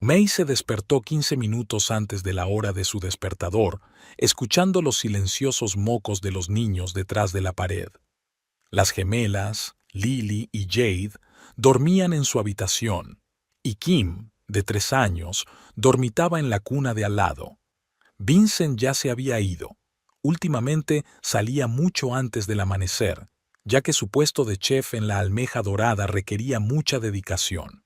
May se despertó 15 minutos antes de la hora de su despertador, escuchando los silenciosos mocos de los niños detrás de la pared. Las gemelas, Lily y Jade, dormían en su habitación, y Kim, de 3 años, dormitaba en la cuna de al lado. Vincent ya se había ido. Últimamente salía mucho antes del amanecer, ya que su puesto de chef en la Almeja Dorada requería mucha dedicación.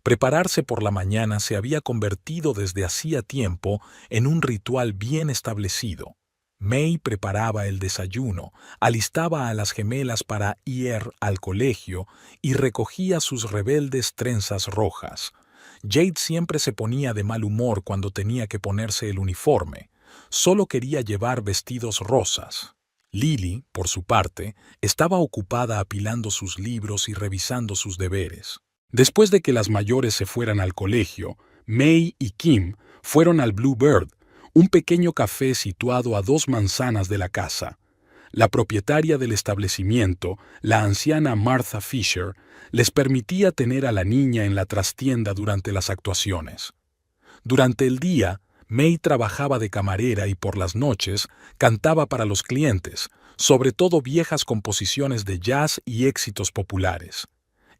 Prepararse por la mañana se había convertido desde hacía tiempo en un ritual bien establecido. May preparaba el desayuno, alistaba a las gemelas para ir al colegio y recogía sus rebeldes trenzas rojas. Jade siempre se ponía de mal humor cuando tenía que ponerse el uniforme. Solo quería llevar vestidos rosas. Lily, por su parte, estaba ocupada apilando sus libros y revisando sus deberes. Después de que las mayores se fueran al colegio, May y Kim fueron al Bluebird, un pequeño café situado a 2 manzanas de la casa. La propietaria del establecimiento, la anciana Martha Fisher, les permitía tener a la niña en la trastienda durante las actuaciones. Durante el día, May trabajaba de camarera y por las noches cantaba para los clientes, sobre todo viejas composiciones de jazz y éxitos populares.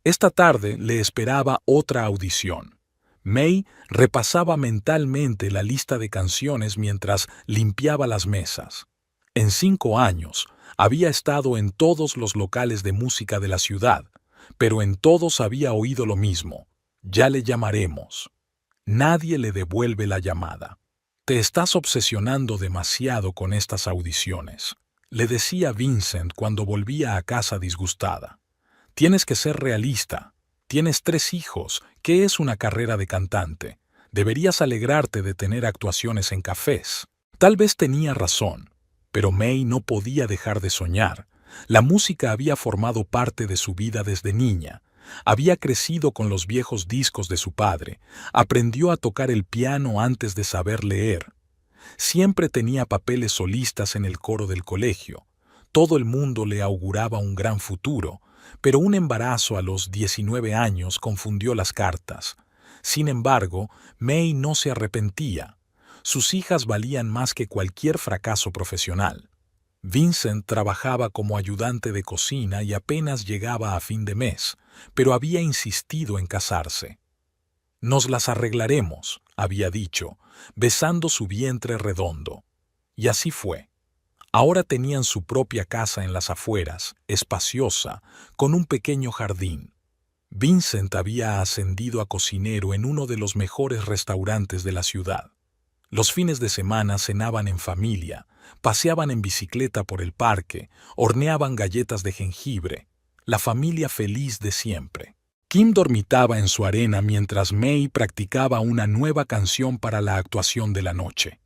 Esta tarde le esperaba otra audición. May repasaba mentalmente la lista de canciones mientras limpiaba las mesas. En 5 años, había estado en todos los locales de música de la ciudad, pero en todos había oído lo mismo. Ya le llamaremos. Nadie le devuelve la llamada. Te estás obsesionando demasiado con estas audiciones, le decía Vincent cuando volvía a casa disgustada. Tienes que ser realista. Tienes 3 hijos. ¿Qué es una carrera de cantante? Deberías alegrarte de tener actuaciones en cafés. Tal vez tenía razón, pero May no podía dejar de soñar. La música había formado parte de su vida desde niña. Había crecido con los viejos discos de su padre. Aprendió a tocar el piano antes de saber leer. Siempre tenía papeles solistas en el coro del colegio. Todo el mundo le auguraba un gran futuro, pero un embarazo a los 19 años confundió las cartas. Sin embargo, May no se arrepentía. Sus hijas valían más que cualquier fracaso profesional. Vincent trabajaba como ayudante de cocina y apenas llegaba a fin de mes, pero había insistido en casarse. Nos las arreglaremos, había dicho, besando su vientre redondo. Y así fue. Ahora tenían su propia casa en las afueras, espaciosa, con un pequeño jardín. Vincent había ascendido a cocinero en uno de los mejores restaurantes de la ciudad. Los fines de semana cenaban en familia, paseaban en bicicleta por el parque, horneaban galletas de jengibre. La familia feliz de siempre. Kim dormitaba en su arena mientras May practicaba una nueva canción para la actuación de la noche.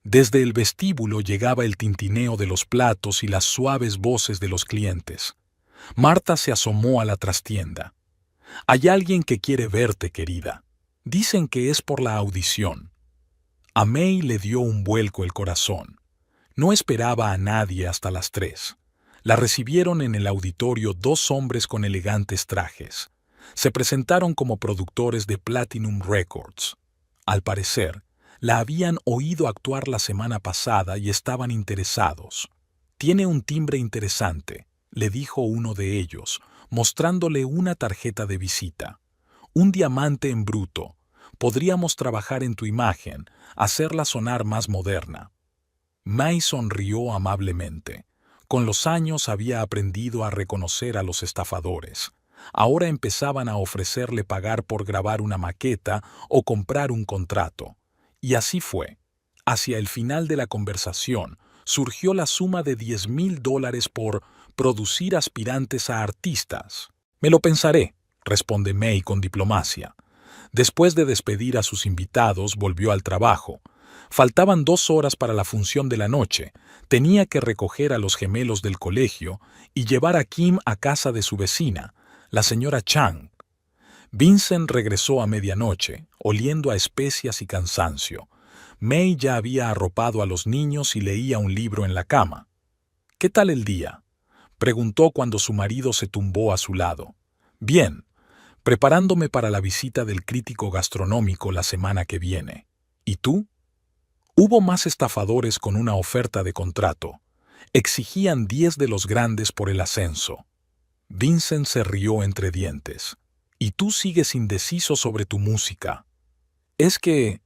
Desde el vestíbulo llegaba el tintineo de los platos y las suaves voces de los clientes. Marta se asomó a la trastienda. «Hay alguien que quiere verte, querida. Dicen que es por la audición». A May le dio un vuelco el corazón. No esperaba a nadie hasta las 3. La recibieron en el auditorio 2 hombres con elegantes trajes. Se presentaron como productores de Platinum Records. Al parecer, la habían oído actuar la semana pasada y estaban interesados. «Tiene un timbre interesante», le dijo uno de ellos, mostrándole una tarjeta de visita. «Un diamante en bruto. Podríamos trabajar en tu imagen, hacerla sonar más moderna». May sonrió amablemente. Con los años había aprendido a reconocer a los estafadores. Ahora empezaban a ofrecerle pagar por grabar una maqueta o comprar un contrato. Y así fue. Hacia el final de la conversación, surgió la suma de $10,000 por producir aspirantes a artistas. «Me lo pensaré», responde May con diplomacia. Después de despedir a sus invitados, volvió al trabajo. Faltaban 2 horas para la función de la noche. Tenía que recoger a los gemelos del colegio y llevar a Kim a casa de su vecina, la señora Chang. Vincent regresó a medianoche, oliendo a especias y cansancio. May ya había arropado a los niños y leía un libro en la cama. «¿Qué tal el día?», preguntó cuando su marido se tumbó a su lado. «Bien, preparándome para la visita del crítico gastronómico la semana que viene. ¿Y tú? Hubo más estafadores con una oferta de contrato. Exigían 10 de los grandes por el ascenso. Vincent se rió entre dientes. ¿Y tú sigues indeciso sobre tu música? Es que...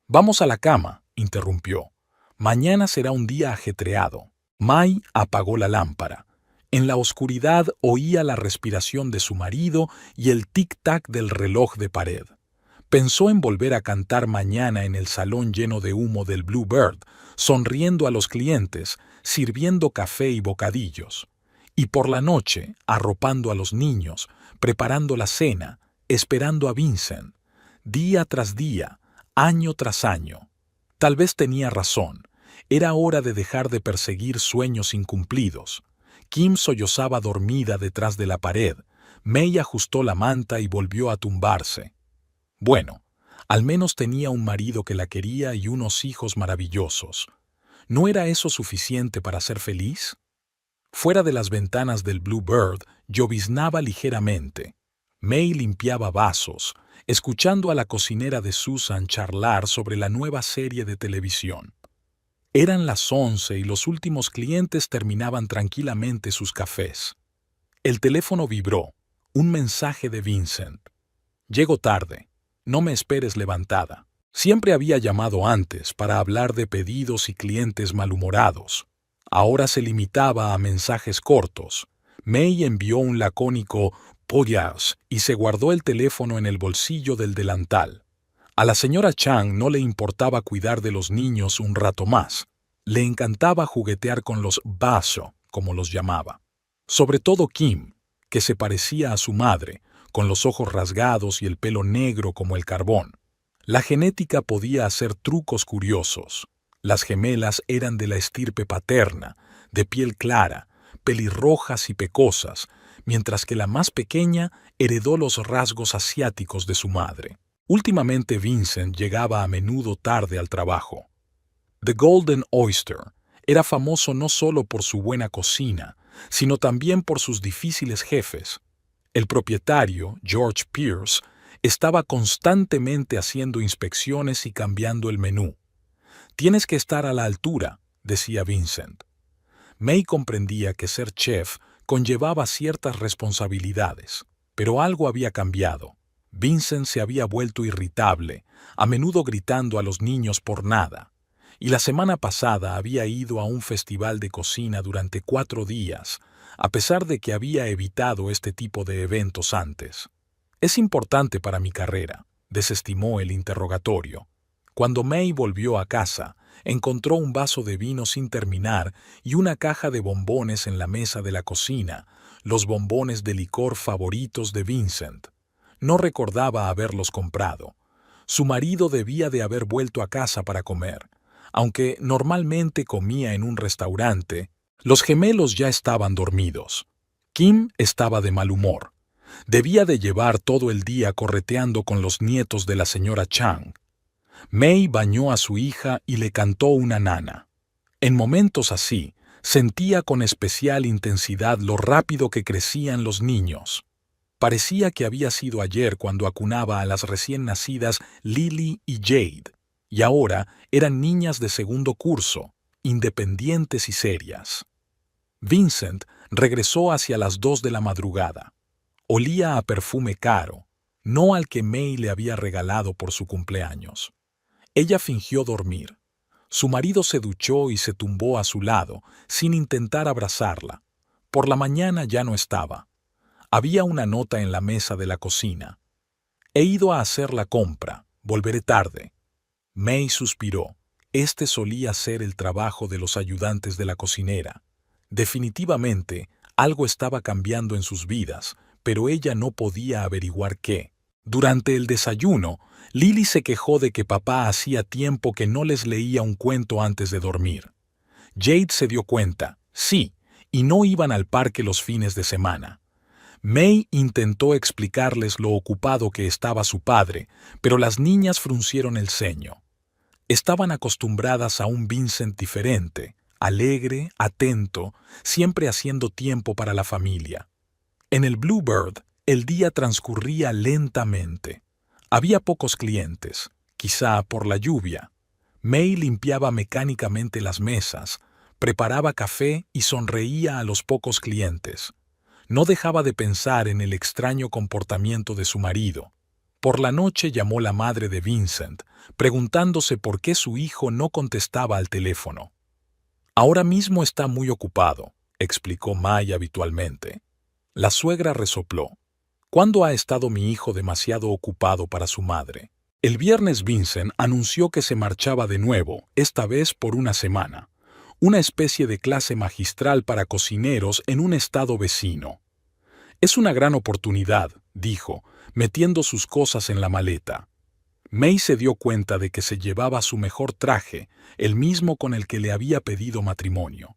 Vamos a la cama, interrumpió. Mañana será un día ajetreado. May apagó la lámpara. En la oscuridad oía la respiración de su marido y el tic-tac del reloj de pared. Pensó en volver a cantar mañana en el salón lleno de humo del Bluebird, sonriendo a los clientes, sirviendo café y bocadillos. Y por la noche, arropando a los niños, preparando la cena, esperando a Vincent. Día tras día, año tras año. Tal vez tenía razón. Era hora de dejar de perseguir sueños incumplidos. Kim sollozaba dormida detrás de la pared. May ajustó la manta y volvió a tumbarse. Bueno, al menos tenía un marido que la quería y unos hijos maravillosos. ¿No era eso suficiente para ser feliz? Fuera de las ventanas del Bluebird lloviznaba ligeramente. May limpiaba vasos, escuchando a la cocinera de Susan charlar sobre la nueva serie de televisión. Eran las 11 y los últimos clientes terminaban tranquilamente sus cafés. El teléfono vibró. Un mensaje de Vincent. Llego tarde. No me esperes levantada. Siempre había llamado antes para hablar de pedidos y clientes malhumorados. Ahora se limitaba a mensajes cortos. May envió un lacónico «Pollas» y se guardó el teléfono en el bolsillo del delantal. A la señora Chang no le importaba cuidar de los niños un rato más. Le encantaba juguetear con los baso, como los llamaba. Sobre todo Kim, que se parecía a su madre, con los ojos rasgados y el pelo negro como el carbón. La genética podía hacer trucos curiosos. Las gemelas eran de la estirpe paterna, de piel clara, pelirrojas y pecosas, mientras que la más pequeña heredó los rasgos asiáticos de su madre. Últimamente Vincent llegaba a menudo tarde al trabajo. The Golden Oyster era famoso no solo por su buena cocina, sino también por sus difíciles jefes. El propietario, George Pierce, estaba constantemente haciendo inspecciones y cambiando el menú. «Tienes que estar a la altura», decía Vincent. May comprendía que ser chef conllevaba ciertas responsabilidades, pero algo había cambiado. Vincent se había vuelto irritable, a menudo gritando a los niños por nada. Y la semana pasada había ido a un festival de cocina durante 4 días, a pesar de que había evitado este tipo de eventos antes. «Es importante para mi carrera», desestimó el interrogatorio. Cuando May volvió a casa, encontró un vaso de vino sin terminar y una caja de bombones en la mesa de la cocina, los bombones de licor favoritos de Vincent. No recordaba haberlos comprado. Su marido debía de haber vuelto a casa para comer. Aunque normalmente comía en un restaurante, los gemelos ya estaban dormidos. Kim estaba de mal humor. Debía de llevar todo el día correteando con los nietos de la señora Chang. May bañó a su hija y le cantó una nana. En momentos así, sentía con especial intensidad lo rápido que crecían los niños. Parecía que había sido ayer cuando acunaba a las recién nacidas Lily y Jade, y ahora eran niñas de segundo curso, independientes y serias. Vincent regresó hacia las 2 de la madrugada. Olía a perfume caro, no al que May le había regalado por su cumpleaños. Ella fingió dormir. Su marido se duchó y se tumbó a su lado, sin intentar abrazarla. Por la mañana ya no estaba. Había una nota en la mesa de la cocina. «He ido a hacer la compra. Volveré tarde». May suspiró. Este solía ser el trabajo de los ayudantes de la cocinera. Definitivamente, algo estaba cambiando en sus vidas, pero ella no podía averiguar qué. Durante el desayuno, Lily se quejó de que papá hacía tiempo que no les leía un cuento antes de dormir. Jade se dio cuenta, sí, y no iban al parque los fines de semana. May intentó explicarles lo ocupado que estaba su padre, pero las niñas fruncieron el ceño. Estaban acostumbradas a un Vincent diferente, alegre, atento, siempre haciendo tiempo para la familia. En el Bluebird, El día transcurría lentamente. Había pocos clientes, quizá por la lluvia. May limpiaba mecánicamente las mesas, preparaba café y sonreía a los pocos clientes. No dejaba de pensar en el extraño comportamiento de su marido. Por la noche llamó la madre de Vincent, preguntándose por qué su hijo no contestaba al teléfono. Ahora mismo está muy ocupado, explicó May habitualmente. La suegra resopló. ¿Cuándo ha estado mi hijo demasiado ocupado para su madre? El viernes Vincent anunció que se marchaba de nuevo, esta vez por una semana. Una especie de clase magistral para cocineros en un estado vecino. Es una gran oportunidad, dijo, metiendo sus cosas en la maleta. May se dio cuenta de que se llevaba su mejor traje, el mismo con el que le había pedido matrimonio.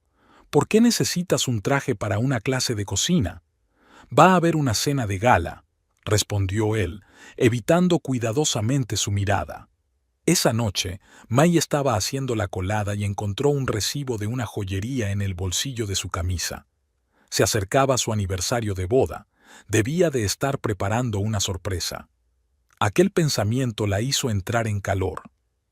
¿Por qué necesitas un traje para una clase de cocina? Va a haber una cena de gala, respondió él, evitando cuidadosamente su mirada. Esa noche, May estaba haciendo la colada y encontró un recibo de una joyería en el bolsillo de su camisa. Se acercaba su aniversario de boda. Debía de estar preparando una sorpresa. Aquel pensamiento la hizo entrar en calor.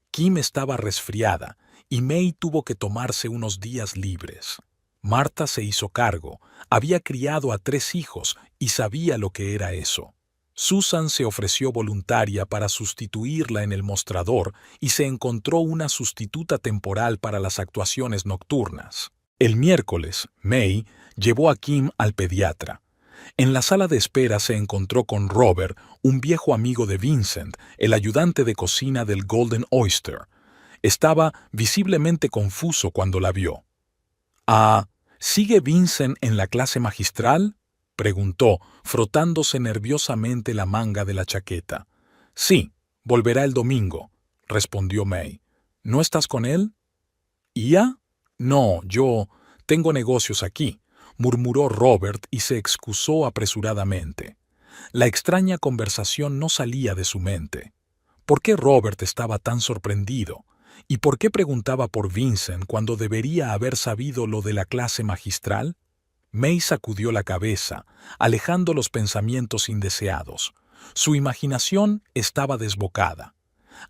Kim estaba resfriada y May tuvo que tomarse unos días libres. Marta se hizo cargo, había criado a 3 hijos y sabía lo que era eso. Susan se ofreció voluntaria para sustituirla en el mostrador y se encontró una sustituta temporal para las actuaciones nocturnas. El miércoles, May llevó a Kim al pediatra. En la sala de espera se encontró con Robert, un viejo amigo de Vincent, el ayudante de cocina del Golden Oyster. Estaba visiblemente confuso cuando la vio. «Ah, ¿sigue Vincent en la clase magistral?», preguntó, frotándose nerviosamente la manga de la chaqueta. «Sí, volverá el domingo», respondió May. «¿No estás con él?» «¿Ya? No, yo tengo negocios aquí», murmuró Robert y se excusó apresuradamente. La extraña conversación no salía de su mente. ¿Por qué Robert estaba tan sorprendido? ¿Y por qué preguntaba por Vincent cuando debería haber sabido lo de la clase magistral? May sacudió la cabeza, alejando los pensamientos indeseados. Su imaginación estaba desbocada.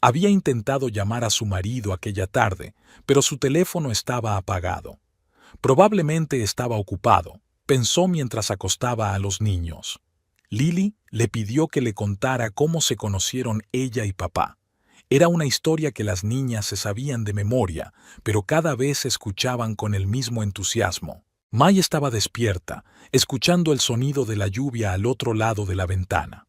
Había intentado llamar a su marido aquella tarde, pero su teléfono estaba apagado. Probablemente estaba ocupado, pensó mientras acostaba a los niños. Lily le pidió que le contara cómo se conocieron ella y papá. Era una historia que las niñas se sabían de memoria, pero cada vez escuchaban con el mismo entusiasmo. May estaba despierta, escuchando el sonido de la lluvia al otro lado de la ventana.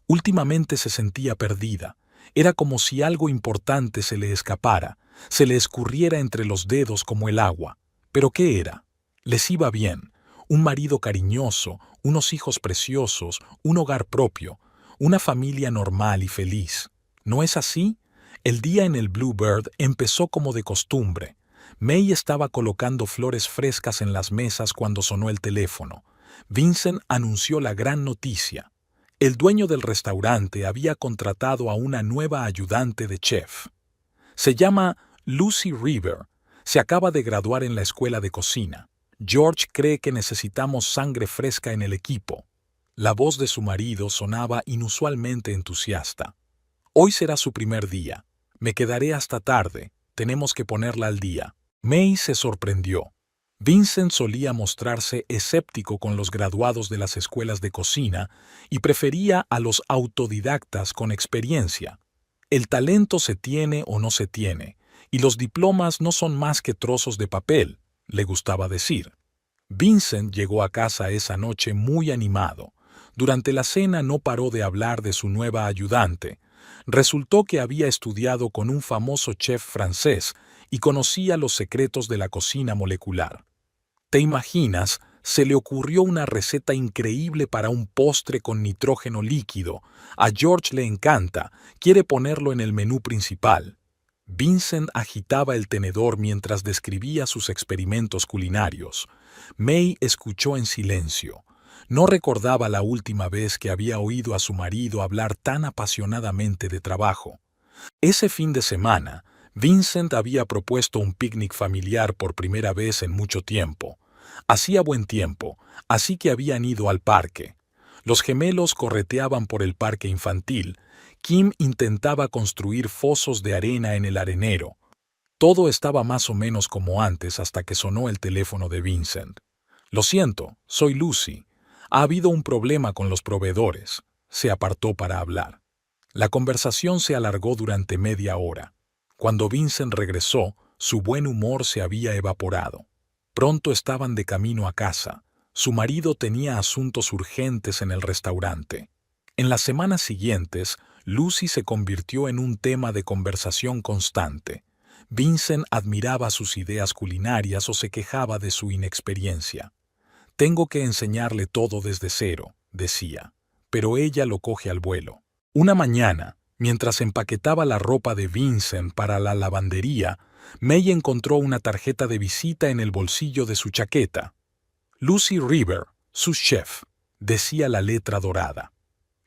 Últimamente se sentía perdida. Era como si algo importante se le escapara, se le escurriera entre los dedos como el agua. ¿Pero qué era? Les iba bien. Un marido cariñoso, unos hijos preciosos, un hogar propio, una familia normal y feliz. ¿No es así? El día en el Bluebird empezó como de costumbre. May estaba colocando flores frescas en las mesas cuando sonó el teléfono. Vincent anunció la gran noticia. El dueño del restaurante había contratado a una nueva ayudante de chef. Se llama Lucy River. Se acaba de graduar en la escuela de cocina. George cree que necesitamos sangre fresca en el equipo. La voz de su marido sonaba inusualmente entusiasta. Hoy será su primer día. Me quedaré hasta tarde. Tenemos que ponerla al día. May se sorprendió. Vincent solía mostrarse escéptico con los graduados de las escuelas de cocina y prefería a los autodidactas con experiencia. El talento se tiene o no se tiene, y los diplomas no son más que trozos de papel, le gustaba decir. Vincent llegó a casa esa noche muy animado. Durante la cena no paró de hablar de su nueva ayudante. Resultó que había estudiado con un famoso chef francés y conocía los secretos de la cocina molecular. ¿Te imaginas? Se le ocurrió una receta increíble para un postre con nitrógeno líquido. A George le encanta, quiere ponerlo en el menú principal. Vincent agitaba el tenedor mientras describía sus experimentos culinarios. May escuchó en silencio. No recordaba la última vez que había oído a su marido hablar tan apasionadamente de trabajo. Ese fin de semana, Vincent había propuesto un picnic familiar por primera vez en mucho tiempo. Hacía buen tiempo, así que habían ido al parque. Los gemelos correteaban por el parque infantil. Kim intentaba construir fosos de arena en el arenero. Todo estaba más o menos como antes hasta que sonó el teléfono de Vincent. «Lo siento, soy Lucy. Ha habido un problema con los proveedores». Se apartó para hablar. La conversación se alargó durante media hora. Cuando Vincent regresó, su buen humor se había evaporado. Pronto estaban de camino a casa. Su marido tenía asuntos urgentes en el restaurante. En las semanas siguientes, Lucy se convirtió en un tema de conversación constante. Vincent admiraba sus ideas culinarias o se quejaba de su inexperiencia. «Tengo que enseñarle todo desde cero», decía, pero ella lo coge al vuelo. Una mañana, mientras empaquetaba la ropa de Vincent para la lavandería, May encontró una tarjeta de visita en el bolsillo de su chaqueta. «Lucy River, su chef», decía la letra dorada.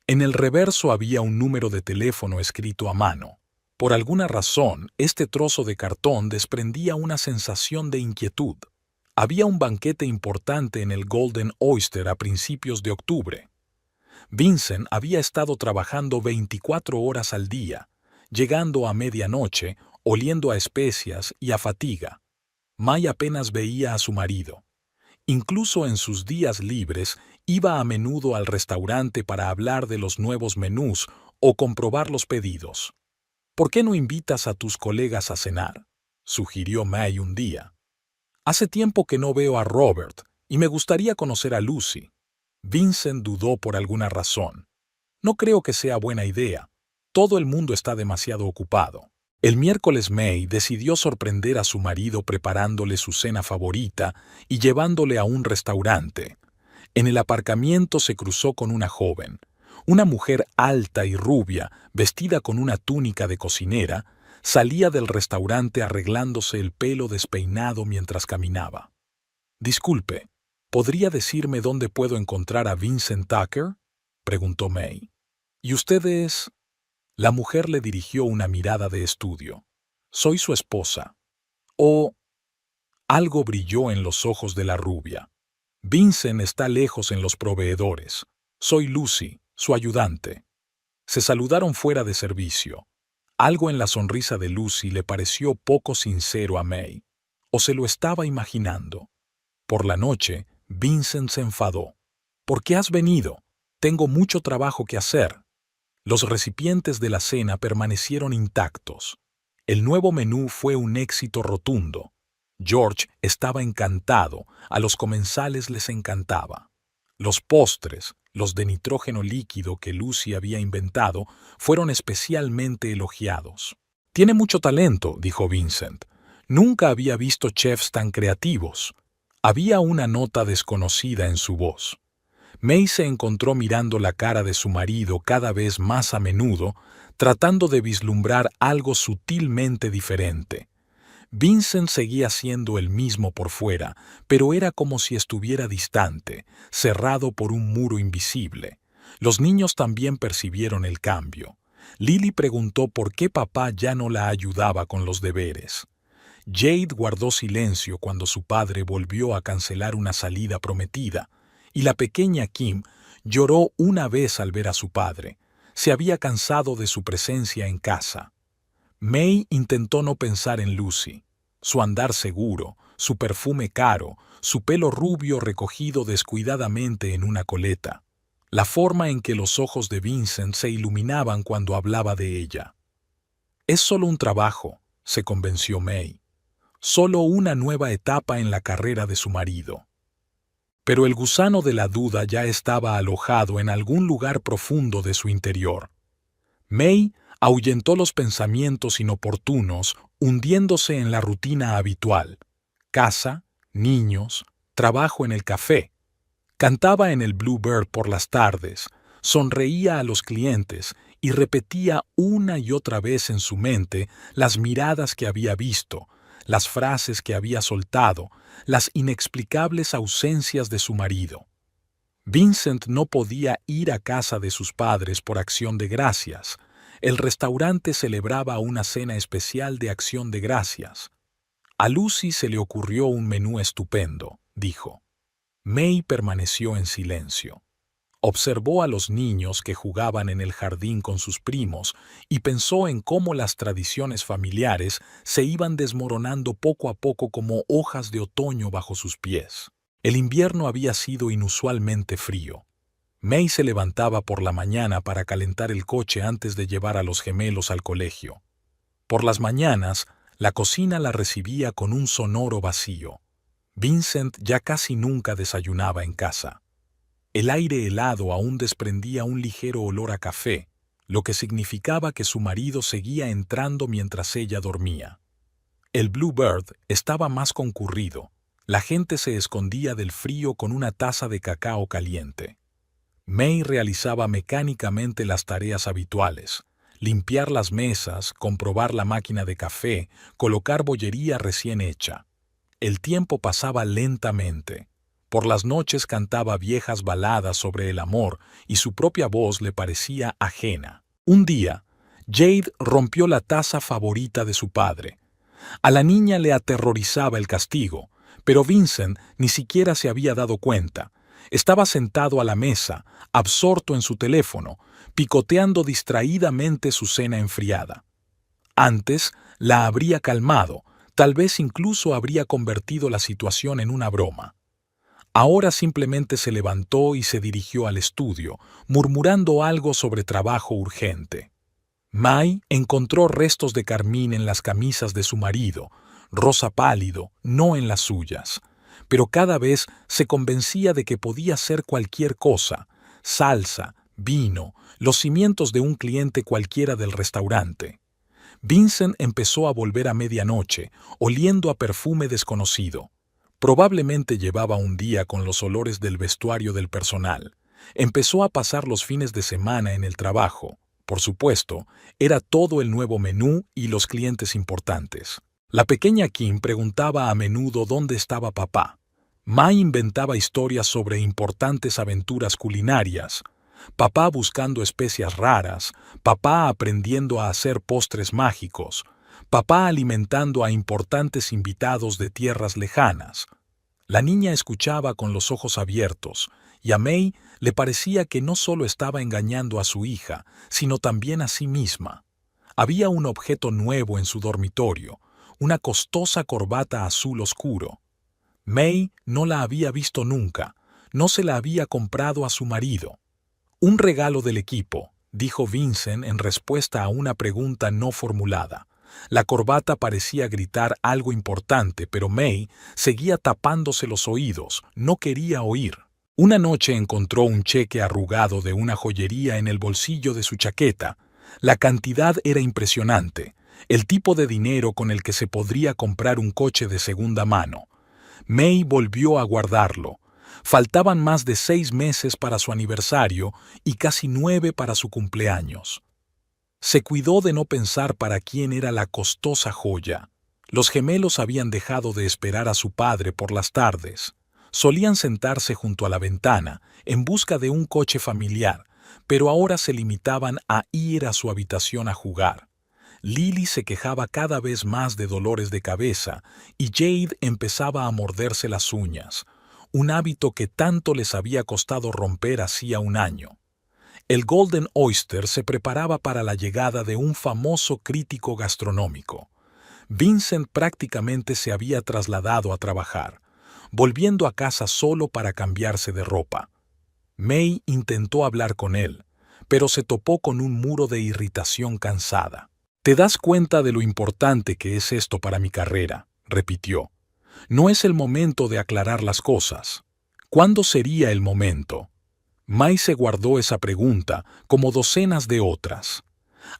En el reverso había un número de teléfono escrito a mano. Por alguna razón, este trozo de cartón desprendía una sensación de inquietud. Había un banquete importante en el Golden Oyster a principios de octubre. Vincent había estado trabajando 24 horas al día, llegando a medianoche, oliendo a especias y a fatiga. May apenas veía a su marido. Incluso en sus días libres, iba a menudo al restaurante para hablar de los nuevos menús o comprobar los pedidos. «¿Por qué no invitas a tus colegas a cenar?», sugirió May un día. «Hace tiempo que no veo a Robert y me gustaría conocer a Lucy». Vincent dudó por alguna razón. «No creo que sea buena idea. Todo el mundo está demasiado ocupado». El miércoles May decidió sorprender a su marido preparándole su cena favorita y llevándole a un restaurante. En el aparcamiento se cruzó con una joven. Una mujer alta y rubia, vestida con una túnica de cocinera, salía del restaurante arreglándose el pelo despeinado mientras caminaba. «Disculpe, ¿podría decirme dónde puedo encontrar a Vincent Tucker?», preguntó May. «¿Y usted es...?» La mujer le dirigió una mirada de estudio. «Soy su esposa». «Oh». Algo brilló en los ojos de la rubia. «Vincent está lejos en los proveedores. Soy Lucy, su ayudante». Se saludaron fuera de servicio. Algo en la sonrisa de Lucy le pareció poco sincero a May. ¿O se lo estaba imaginando? Por la noche, Vincent se enfadó. «¿Por qué has venido? Tengo mucho trabajo que hacer». Los recipientes de la cena permanecieron intactos. El nuevo menú fue un éxito rotundo. George estaba encantado, a los comensales les encantaba. Los postres, los de nitrógeno líquido que Lucy había inventado, fueron especialmente elogiados. «Tiene mucho talento», dijo Vincent. «Nunca había visto chefs tan creativos». Había una nota desconocida en su voz. May se encontró mirando la cara de su marido cada vez más a menudo, tratando de vislumbrar algo sutilmente diferente. Vincent seguía siendo el mismo por fuera, pero era como si estuviera distante, cerrado por un muro invisible. Los niños también percibieron el cambio. Lily preguntó por qué papá ya no la ayudaba con los deberes. Jade guardó silencio cuando su padre volvió a cancelar una salida prometida, y la pequeña Kim lloró una vez al ver a su padre. Se había cansado de su presencia en casa. May intentó no pensar en Lucy. Su andar seguro, su perfume caro, su pelo rubio recogido descuidadamente en una coleta. La forma en que los ojos de Vincent se iluminaban cuando hablaba de ella. «Es solo un trabajo», se convenció May. «Solo una nueva etapa en la carrera de su marido». Pero el gusano de la duda ya estaba alojado en algún lugar profundo de su interior. May ahuyentó los pensamientos inoportunos, hundiéndose en la rutina habitual. Casa, niños, trabajo en el café. Cantaba en el Bluebird por las tardes, sonreía a los clientes y repetía una y otra vez en su mente las miradas que había visto, las frases que había soltado, las inexplicables ausencias de su marido. Vincent no podía ir a casa de sus padres por acción de gracias. El restaurante celebraba una cena especial de acción de gracias. A Lucy se le ocurrió un menú estupendo, dijo. May permaneció en silencio. Observó a los niños que jugaban en el jardín con sus primos y pensó en cómo las tradiciones familiares se iban desmoronando poco a poco como hojas de otoño bajo sus pies. El invierno había sido inusualmente frío. May se levantaba por la mañana para calentar el coche antes de llevar a los gemelos al colegio. Por las mañanas, la cocina la recibía con un sonoro vacío. Vincent ya casi nunca desayunaba en casa. El aire helado aún desprendía un ligero olor a café, lo que significaba que su marido seguía entrando mientras ella dormía. El Bluebird estaba más concurrido. La gente se escondía del frío con una taza de cacao caliente. May realizaba mecánicamente las tareas habituales: limpiar las mesas, comprobar la máquina de café, colocar bollería recién hecha. El tiempo pasaba lentamente. Por las noches cantaba viejas baladas sobre el amor y su propia voz le parecía ajena. Un día, Jade rompió la taza favorita de su padre. A la niña le aterrorizaba el castigo, pero Vincent ni siquiera se había dado cuenta. Estaba sentado a la mesa, absorto en su teléfono, picoteando distraídamente su cena enfriada. Antes la habría calmado, tal vez incluso habría convertido la situación en una broma. Ahora simplemente se levantó y se dirigió al estudio, murmurando algo sobre trabajo urgente. May encontró restos de carmín en las camisas de su marido, rosa pálido, no en las suyas. Pero cada vez se convencía de que podía ser cualquier cosa: salsa, vino, los cimientos de un cliente cualquiera del restaurante. Vincent empezó a volver a medianoche, oliendo a perfume desconocido. Probablemente llevaba un día con los olores del vestuario del personal. Empezó a pasar los fines de semana en el trabajo. Por supuesto, era todo el nuevo menú y los clientes importantes. La pequeña Kim preguntaba a menudo dónde estaba papá. May inventaba historias sobre importantes aventuras culinarias. Papá buscando especias raras, papá aprendiendo a hacer postres mágicos, papá alimentando a importantes invitados de tierras lejanas. La niña escuchaba con los ojos abiertos, y a May le parecía que no solo estaba engañando a su hija, sino también a sí misma. Había un objeto nuevo en su dormitorio, una costosa corbata azul oscuro. May no la había visto nunca, no se la había comprado a su marido. «Un regalo del equipo», dijo Vincent en respuesta a una pregunta no formulada. La corbata parecía gritar algo importante, pero May seguía tapándose los oídos, no quería oír. Una noche encontró un cheque arrugado de una joyería en el bolsillo de su chaqueta. La cantidad era impresionante, el tipo de dinero con el que se podría comprar un coche de segunda mano. May volvió a guardarlo. Faltaban más de 6 meses para su aniversario y casi 9 para su cumpleaños. Se cuidó de no pensar para quién era la costosa joya. Los gemelos habían dejado de esperar a su padre por las tardes. Solían sentarse junto a la ventana, en busca de un coche familiar, pero ahora se limitaban a ir a su habitación a jugar. Lily se quejaba cada vez más de dolores de cabeza y Jade empezaba a morderse las uñas, un hábito que tanto les había costado romper hacía un año. El Golden Oyster se preparaba para la llegada de un famoso crítico gastronómico. Vincent prácticamente se había trasladado a trabajar, volviendo a casa solo para cambiarse de ropa. May intentó hablar con él, pero se topó con un muro de irritación cansada. «¿Te das cuenta de lo importante que es esto para mi carrera?», repitió. «No es el momento de aclarar las cosas. ¿Cuándo sería el momento?». May se guardó esa pregunta, como docenas de otras.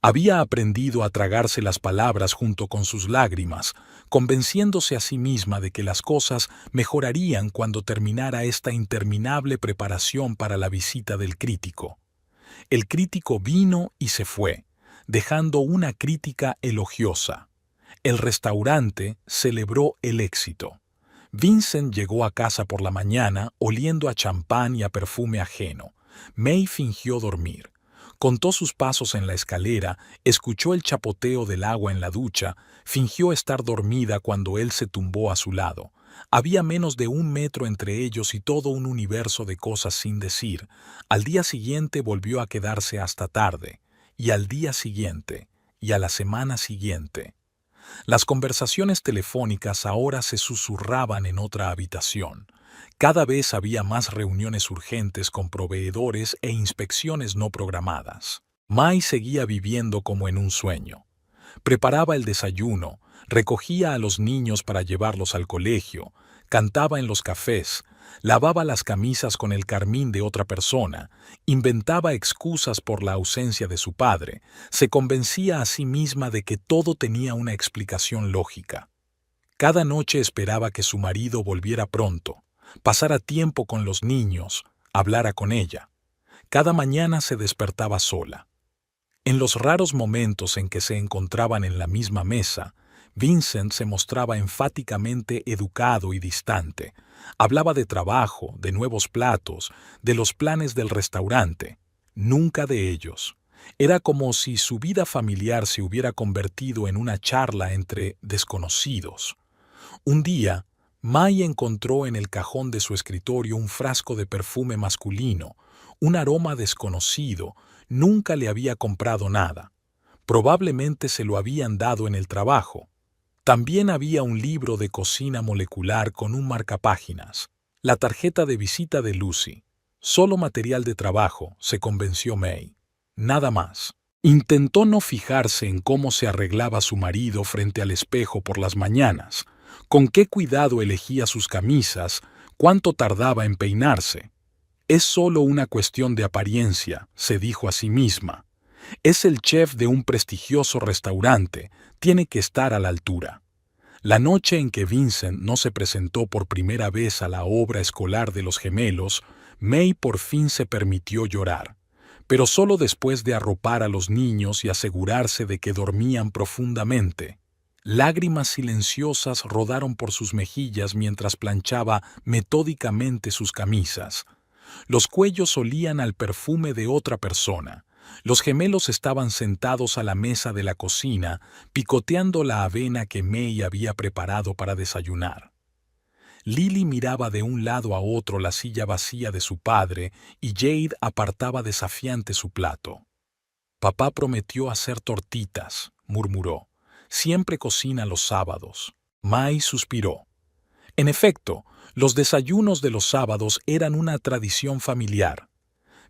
Había aprendido a tragarse las palabras junto con sus lágrimas, convenciéndose a sí misma de que las cosas mejorarían cuando terminara esta interminable preparación para la visita del crítico. El crítico vino y se fue, dejando una crítica elogiosa. El restaurante celebró el éxito. Vincent llegó a casa por la mañana oliendo a champán y a perfume ajeno. May fingió dormir. Contó sus pasos en la escalera, escuchó el chapoteo del agua en la ducha, fingió estar dormida cuando él se tumbó a su lado. Había menos de 1 metro entre ellos y todo un universo de cosas sin decir. Al día siguiente volvió a quedarse hasta tarde, y al día siguiente, y a la semana siguiente. Las conversaciones telefónicas ahora se susurraban en otra habitación. Cada vez había más reuniones urgentes con proveedores e inspecciones no programadas. Mai seguía viviendo como en un sueño. Preparaba el desayuno, recogía a los niños para llevarlos al colegio, cantaba en los cafés, lavaba las camisas con el carmín de otra persona, inventaba excusas por la ausencia de su padre, se convencía a sí misma de que todo tenía una explicación lógica. Cada noche esperaba que su marido volviera pronto, pasara tiempo con los niños, hablara con ella. Cada mañana se despertaba sola. En los raros momentos en que se encontraban en la misma mesa, Vincent se mostraba enfáticamente educado y distante. Hablaba de trabajo, de nuevos platos, de los planes del restaurante, nunca de ellos. Era como si su vida familiar se hubiera convertido en una charla entre desconocidos. Un día, Mai encontró en el cajón de su escritorio un frasco de perfume masculino, un aroma desconocido. Nunca le había comprado nada. Probablemente se lo habían dado en el trabajo. También había un libro de cocina molecular con un marcapáginas. La tarjeta de visita de Lucy. Solo material de trabajo, se convenció May. Nada más. Intentó no fijarse en cómo se arreglaba su marido frente al espejo por las mañanas, con qué cuidado elegía sus camisas, cuánto tardaba en peinarse. Es solo una cuestión de apariencia, se dijo a sí misma. Es el chef de un prestigioso restaurante, tiene que estar a la altura. La noche en que Vincent no se presentó por primera vez a la obra escolar de los gemelos, May por fin se permitió llorar, pero solo después de arropar a los niños y asegurarse de que dormían profundamente. Lágrimas silenciosas rodaron por sus mejillas mientras planchaba metódicamente sus camisas. Los cuellos olían al perfume de otra persona. Los gemelos estaban sentados a la mesa de la cocina, picoteando la avena que May había preparado para desayunar. Lily miraba de un lado a otro la silla vacía de su padre y Jade apartaba desafiante su plato. «Papá prometió hacer tortitas», murmuró. «Siempre cocina los sábados». May suspiró. En efecto, los desayunos de los sábados eran una tradición familiar.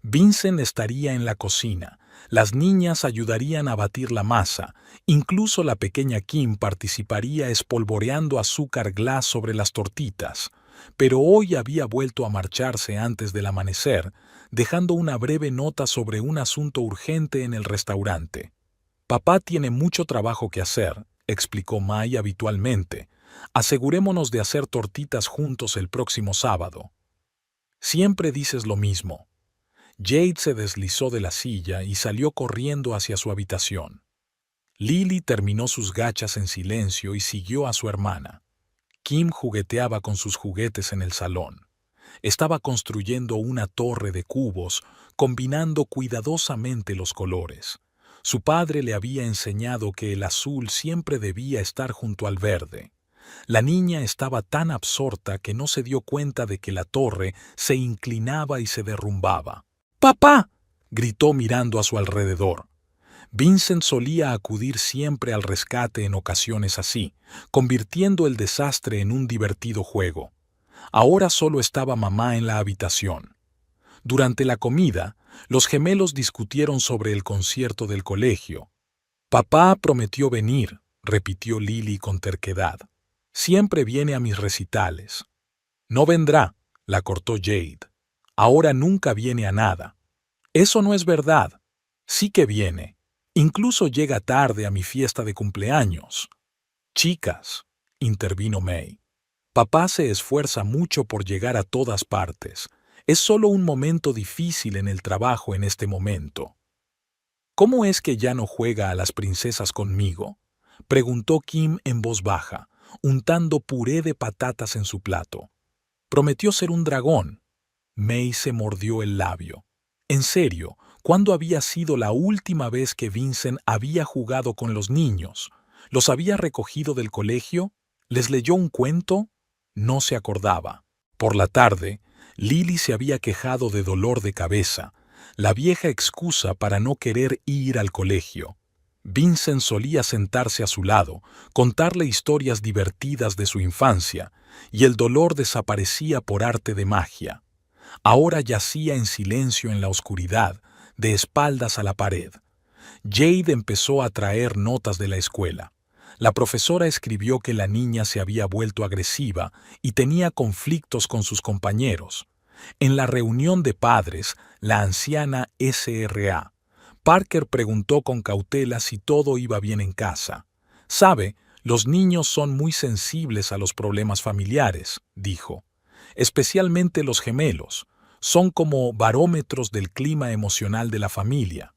Vincent estaría en la cocina, las niñas ayudarían a batir la masa, incluso la pequeña Kim participaría espolvoreando azúcar glass sobre las tortitas, pero hoy había vuelto a marcharse antes del amanecer, dejando una breve nota sobre un asunto urgente en el restaurante. «Papá tiene mucho trabajo que hacer», explicó May habitualmente. «Asegurémonos de hacer tortitas juntos el próximo sábado». «Siempre dices lo mismo». Jade se deslizó de la silla y salió corriendo hacia su habitación. Lily terminó sus gachas en silencio y siguió a su hermana. Kim jugueteaba con sus juguetes en el salón. Estaba construyendo una torre de cubos, combinando cuidadosamente los colores. Su padre le había enseñado que el azul siempre debía estar junto al verde. La niña estaba tan absorta que no se dio cuenta de que la torre se inclinaba y se derrumbaba. «¡Papá!», gritó mirando a su alrededor. Vincent solía acudir siempre al rescate en ocasiones así, convirtiendo el desastre en un divertido juego. Ahora solo estaba mamá en la habitación. Durante la comida, los gemelos discutieron sobre el concierto del colegio. «Papá prometió venir», repitió Lily con terquedad. «Siempre viene a mis recitales». «No vendrá», la cortó Jade. «Ahora nunca viene a nada». «Eso no es verdad». «Sí que viene. Incluso llega tarde a mi fiesta de cumpleaños». «Chicas», intervino May. «Papá se esfuerza mucho por llegar a todas partes. Es solo un momento difícil en el trabajo en este momento». «¿Cómo es que ya no juega a las princesas conmigo?», preguntó Kim en voz baja, untando puré de patatas en su plato. «Prometió ser un dragón». May se mordió el labio. «En serio, ¿Cuándo había sido la última vez que Vincent había jugado con los niños? ¿Los había recogido del colegio? ¿Les leyó un cuento? No se acordaba. Por la tarde, Lily se había quejado de dolor de cabeza, la vieja excusa para no querer ir al colegio. Vincent solía sentarse a su lado, contarle historias divertidas de su infancia, y el dolor desaparecía por arte de magia. Ahora yacía en silencio en la oscuridad, de espaldas a la pared. Jade empezó a traer notas de la escuela. La profesora escribió que la niña se había vuelto agresiva y tenía conflictos con sus compañeros. En la reunión de padres, la anciana SRA, Parker preguntó con cautela si todo iba bien en casa. «Sabe, los niños son muy sensibles a los problemas familiares», dijo. «Especialmente los gemelos. Son como barómetros del clima emocional de la familia».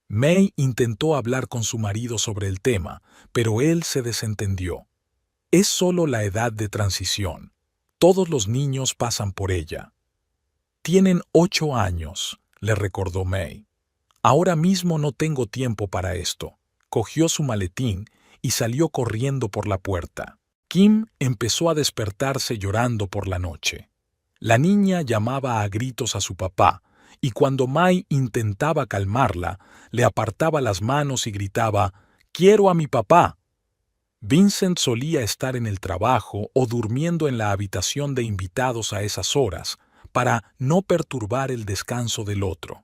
May intentó hablar con su marido sobre el tema, pero él se desentendió. «Es solo la edad de transición. Todos los niños pasan por ella». «Tienen 8 años», le recordó May. «Ahora mismo no tengo tiempo para esto». Cogió su maletín y salió corriendo por la puerta. Kim empezó a despertarse llorando por la noche. La niña llamaba a gritos a su papá, y cuando May intentaba calmarla, le apartaba las manos y gritaba, «¡Quiero a mi papá!». Vincent solía estar en el trabajo o durmiendo en la habitación de invitados a esas horas, para no perturbar el descanso del otro.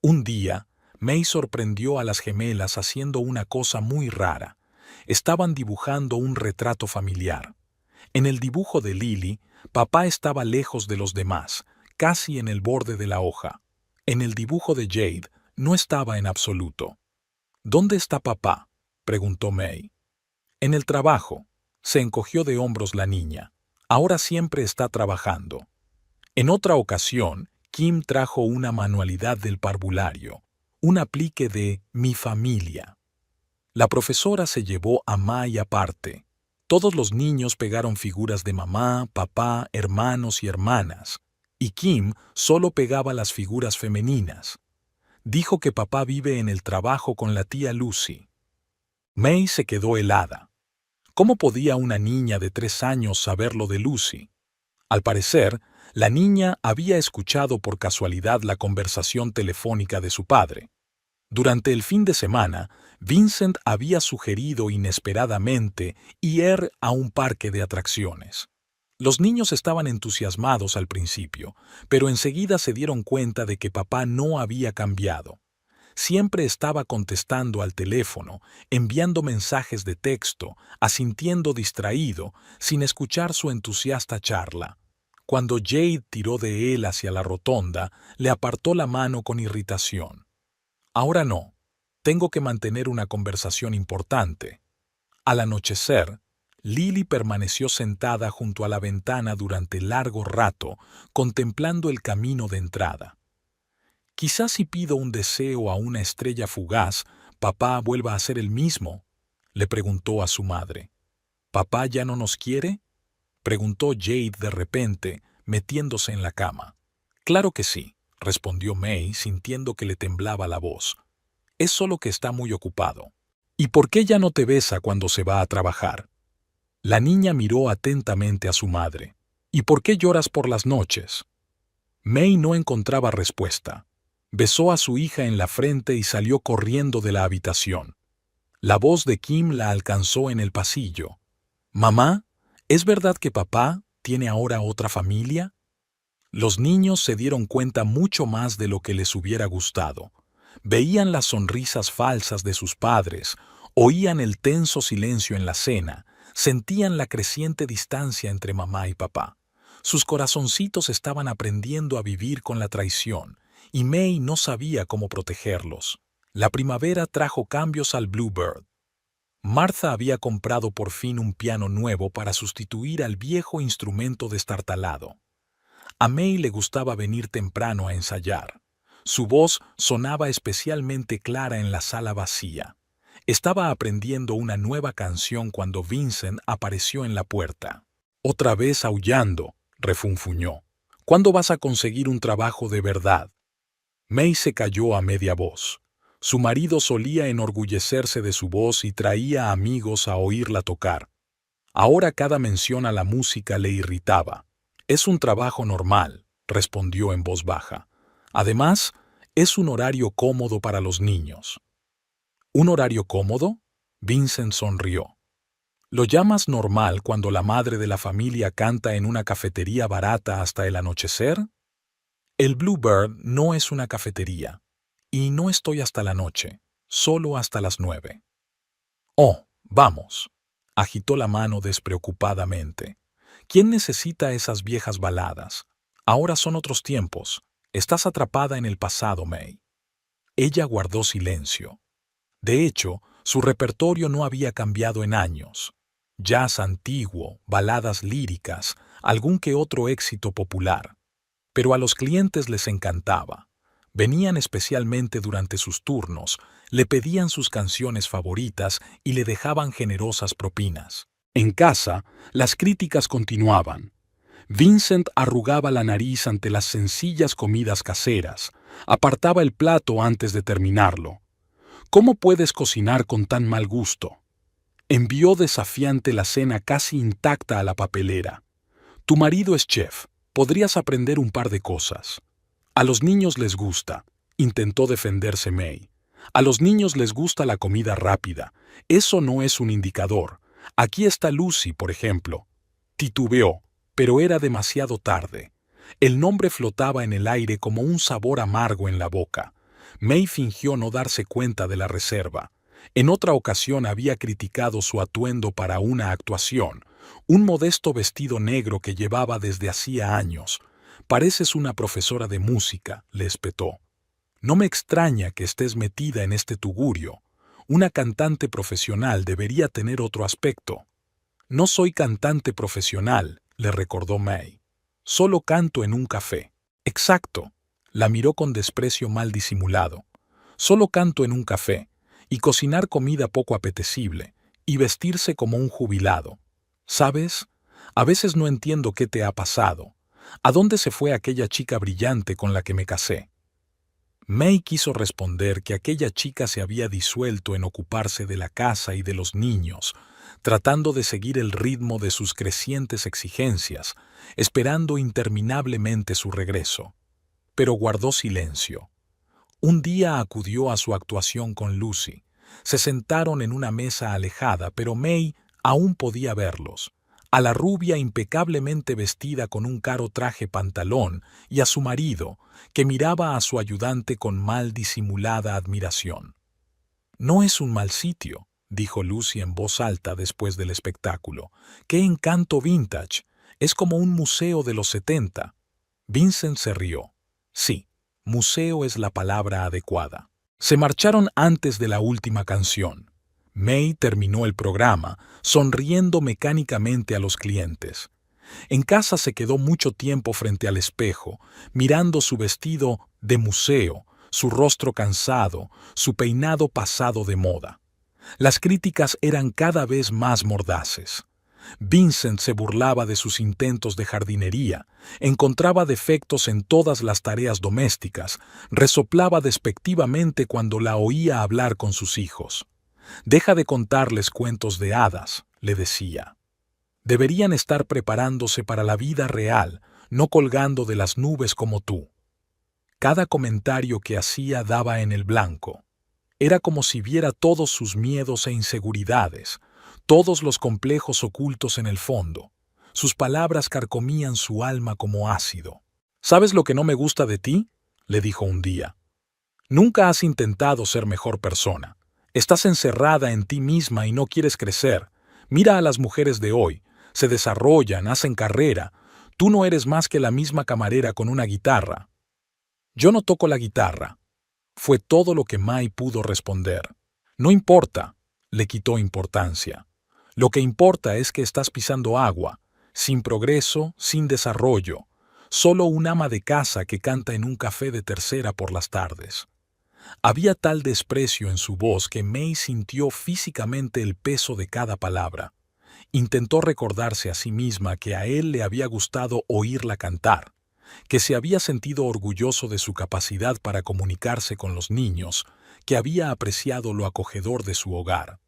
Un día, May sorprendió a las gemelas haciendo una cosa muy rara. Estaban dibujando un retrato familiar. En el dibujo de Lily, papá estaba lejos de los demás, casi en el borde de la hoja. En el dibujo de Jade, no estaba en absoluto. «¿Dónde está papá?», preguntó May. «En el trabajo», se encogió de hombros la niña. «Ahora siempre está trabajando». En otra ocasión, Kim trajo una manualidad del parvulario, un aplique de Mi Familia. La profesora se llevó a May aparte. Todos los niños pegaron figuras de mamá, papá, hermanos y hermanas, y Kim solo pegaba las figuras femeninas. Dijo que papá vive en el trabajo con la tía Lucy. May se quedó helada. ¿Cómo podía una niña de 3 años saber lo de Lucy? Al parecer, la niña había escuchado por casualidad la conversación telefónica de su padre. Durante el fin de semana, Vincent había sugerido inesperadamente ir a un parque de atracciones. Los niños estaban entusiasmados al principio, pero enseguida se dieron cuenta de que papá no había cambiado. Siempre estaba contestando al teléfono, enviando mensajes de texto, asintiendo distraído, sin escuchar su entusiasta charla. Cuando Jade tiró de él hacia la rotonda, le apartó la mano con irritación. «Ahora no. Tengo que mantener una conversación importante». Al anochecer, Lily permaneció sentada junto a la ventana durante largo rato, contemplando el camino de entrada. «Quizás si pido un deseo a una estrella fugaz, papá vuelva a ser el mismo», le preguntó a su madre. «¿Papá ya no nos quiere?», preguntó Jade de repente, metiéndose en la cama. «Claro que sí», respondió May, sintiendo que le temblaba la voz. «Es solo que está muy ocupado». «¿Y por qué ya no te besa cuando se va a trabajar?». La niña miró atentamente a su madre. «¿Y por qué lloras por las noches?». May no encontraba respuesta. Besó a su hija en la frente y salió corriendo de la habitación. La voz de Kim la alcanzó en el pasillo. «Mamá, ¿es verdad que papá tiene ahora otra familia?». Los niños se dieron cuenta mucho más de lo que les hubiera gustado. Veían las sonrisas falsas de sus padres, oían el tenso silencio en la cena, sentían la creciente distancia entre mamá y papá. Sus corazoncitos estaban aprendiendo a vivir con la traición, y May no sabía cómo protegerlos. La primavera trajo cambios al Bluebird. Martha había comprado por fin un piano nuevo para sustituir al viejo instrumento destartalado. A May le gustaba venir temprano a ensayar. Su voz sonaba especialmente clara en la sala vacía. Estaba aprendiendo una nueva canción cuando Vincent apareció en la puerta. «Otra vez aullando», refunfuñó. «¿Cuándo vas a conseguir un trabajo de verdad?». May se calló a media voz. Su marido solía enorgullecerse de su voz y traía amigos a oírla tocar. Ahora cada mención a la música le irritaba. «Es un trabajo normal», respondió en voz baja. «Además, es un horario cómodo para los niños». ¿Un horario cómodo? Vincent sonrió. ¿Lo llamas normal cuando la madre de la familia canta en una cafetería barata hasta el anochecer? El Bluebird no es una cafetería. Y no estoy hasta la noche, solo hasta las 9. Oh, vamos. Agitó la mano despreocupadamente. ¿Quién necesita esas viejas baladas? Ahora son otros tiempos. Estás atrapada en el pasado, May. Ella guardó silencio. De hecho, su repertorio no había cambiado en años. Jazz antiguo, baladas líricas, algún que otro éxito popular. Pero a los clientes les encantaba. Venían especialmente durante sus turnos, le pedían sus canciones favoritas y le dejaban generosas propinas. En casa, las críticas continuaban. Vincent arrugaba la nariz ante las sencillas comidas caseras, apartaba el plato antes de terminarlo. ¿Cómo puedes cocinar con tan mal gusto? Envió desafiante la cena casi intacta a la papelera. Tu marido es chef, podrías aprender un par de cosas. A los niños les gusta, intentó defenderse May. A los niños les gusta la comida rápida. Eso no es un indicador. Aquí está Lucy, por ejemplo. Titubeó, pero era demasiado tarde. El nombre flotaba en el aire como un sabor amargo en la boca. May fingió no darse cuenta de la reserva. En otra ocasión había criticado su atuendo para una actuación, un modesto vestido negro que llevaba desde hacía años. «Pareces una profesora de música», le espetó. «No me extraña que estés metida en este tugurio. Una cantante profesional debería tener otro aspecto». «No soy cantante profesional», le recordó May. «Solo canto en un café». «Exacto», la miró con desprecio mal disimulado. «Solo canto en un café, y cocinar comida poco apetecible, y vestirse como un jubilado. ¿Sabes? A veces no entiendo qué te ha pasado. ¿A dónde se fue aquella chica brillante con la que me casé?» May quiso responder que aquella chica se había disuelto en ocuparse de la casa y de los niños, tratando de seguir el ritmo de sus crecientes exigencias, esperando interminablemente su regreso. Pero guardó silencio. Un día acudió a su actuación con Lucy. Se sentaron en una mesa alejada, pero May aún podía verlos. A la rubia impecablemente vestida con un caro traje pantalón y a su marido, que miraba a su ayudante con mal disimulada admiración. «No es un mal sitio», dijo Lucy en voz alta después del espectáculo. «¡Qué encanto vintage! Es como un museo de los 70». Vincent se rió. «Sí, museo es la palabra adecuada». Se marcharon antes de la última canción. May terminó el programa, sonriendo mecánicamente a los clientes. En casa se quedó mucho tiempo frente al espejo, mirando su vestido de museo, su rostro cansado, su peinado pasado de moda. Las críticas eran cada vez más mordaces. Vincent se burlaba de sus intentos de jardinería, encontraba defectos en todas las tareas domésticas, resoplaba despectivamente cuando la oía hablar con sus hijos. «Deja de contarles cuentos de hadas», le decía. «Deberían estar preparándose para la vida real, no colgando de las nubes como tú». Cada comentario que hacía daba en el blanco. Era como si viera todos sus miedos e inseguridades, todos los complejos ocultos en el fondo. Sus palabras carcomían su alma como ácido. «¿Sabes lo que no me gusta de ti?», le dijo un día. «Nunca has intentado ser mejor persona. Estás encerrada en ti misma y no quieres crecer. Mira a las mujeres de hoy. Se desarrollan, hacen carrera. Tú no eres más que la misma camarera con una guitarra». «Yo no toco la guitarra», fue todo lo que May pudo responder. «No importa», le quitó importancia. «Lo que importa es que estás pisando agua, sin progreso, sin desarrollo, solo un ama de casa que canta en un café de tercera por las tardes». Había tal desprecio en su voz que May sintió físicamente el peso de cada palabra. Intentó recordarse a sí misma que a él le había gustado oírla cantar. que se había sentido orgulloso de su capacidad para comunicarse con los niños, que había apreciado lo acogedor de su hogar.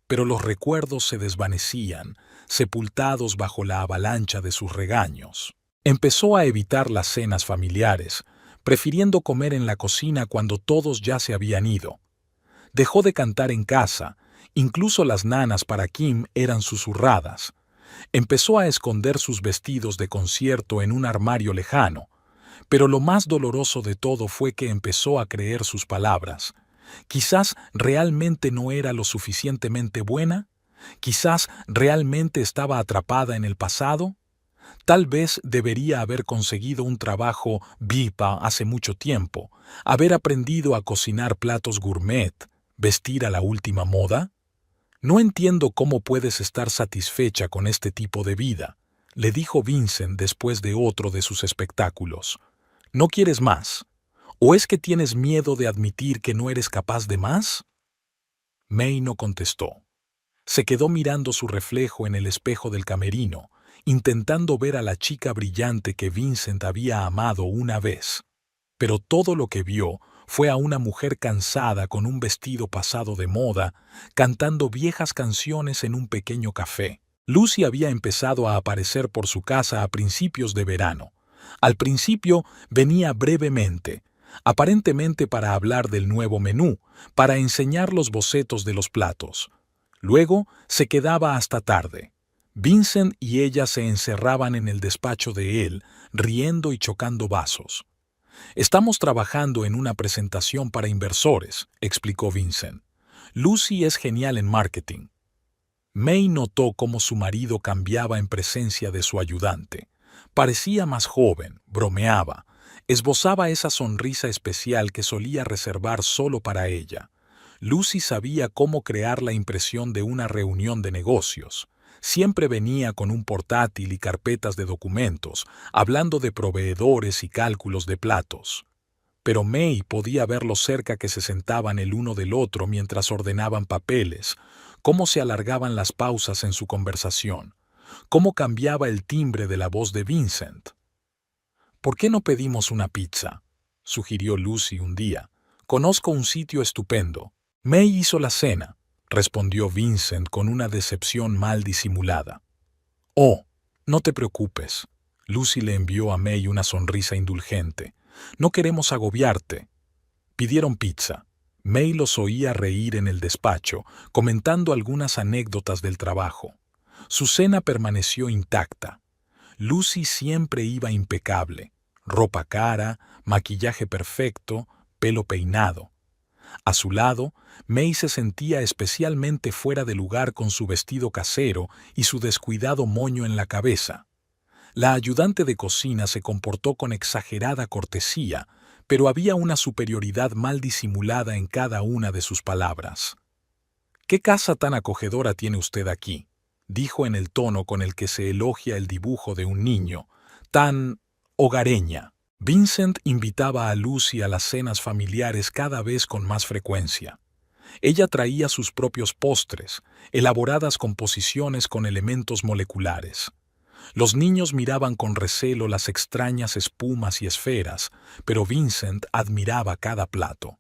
Pero los recuerdos se desvanecían, sepultados bajo la avalancha de sus regaños. Empezó a evitar las cenas familiares, prefiriendo comer en la cocina cuando todos ya se habían ido. Dejó de cantar en casa, incluso las nanas para Kim eran susurradas. Empezó a esconder sus vestidos de concierto en un armario lejano, pero lo más doloroso de todo fue que empezó a creer sus palabras. Quizás realmente no era lo suficientemente buena, quizás realmente estaba atrapada en el pasado. Tal vez debería haber conseguido un trabajo VIP hace mucho tiempo, haber aprendido a cocinar platos gourmet, vestir a la última moda. No entiendo cómo puedes estar satisfecha con este tipo de vida, le dijo Vincent después de otro de sus espectáculos. ¿No quieres más? ¿O es que tienes miedo de admitir que no eres capaz de más? May no contestó. Se quedó mirando su reflejo en el espejo del camerino, intentando ver a la chica brillante que Vincent había amado una vez. Pero todo lo que vio fue a una mujer cansada con un vestido pasado de moda, cantando viejas canciones en un pequeño café. Lucy había empezado a aparecer por su casa a principios de verano. Al principio venía brevemente, aparentemente para hablar del nuevo menú, para enseñar los bocetos de los platos. Luego se quedaba hasta tarde. Vincent y ella se encerraban en el despacho de él, riendo y chocando vasos. «Estamos trabajando en una presentación para inversores», explicó Vincent. «Lucy es genial en marketing». May notó cómo su marido cambiaba en presencia de su ayudante. Parecía más joven, bromeaba, esbozaba esa sonrisa especial que solía reservar solo para ella. Lucy sabía cómo crear la impresión de una reunión de negocios. Siempre venía con un portátil y carpetas de documentos, hablando de proveedores y cálculos de platos. Pero May podía verlo cerca que se sentaban el uno del otro mientras ordenaban papeles, cómo se alargaban las pausas en su conversación, cómo cambiaba el timbre de la voz de Vincent. «¿Por qué no pedimos una pizza?», sugirió Lucy un día. «Conozco un sitio estupendo». «May hizo la cena», respondió Vincent con una decepción mal disimulada. «Oh, no te preocupes». Lucy le envió a May una sonrisa indulgente. «No queremos agobiarte». Pidieron pizza. May los oía reír en el despacho, comentando algunas anécdotas del trabajo. Su cena permaneció intacta. Lucy siempre iba impecable. Ropa cara, maquillaje perfecto, pelo peinado. A su lado, May se sentía especialmente fuera de lugar con su vestido casero y su descuidado moño en la cabeza. La ayudante de cocina se comportó con exagerada cortesía, pero había una superioridad mal disimulada en cada una de sus palabras. «¿Qué casa tan acogedora tiene usted aquí?», dijo en el tono con el que se elogia el dibujo de un niño, «tan hogareña». Vincent invitaba a Lucy a las cenas familiares cada vez con más frecuencia. Ella traía sus propios postres, elaboradas composiciones con elementos moleculares. Los niños miraban con recelo las extrañas espumas y esferas, pero Vincent admiraba cada plato.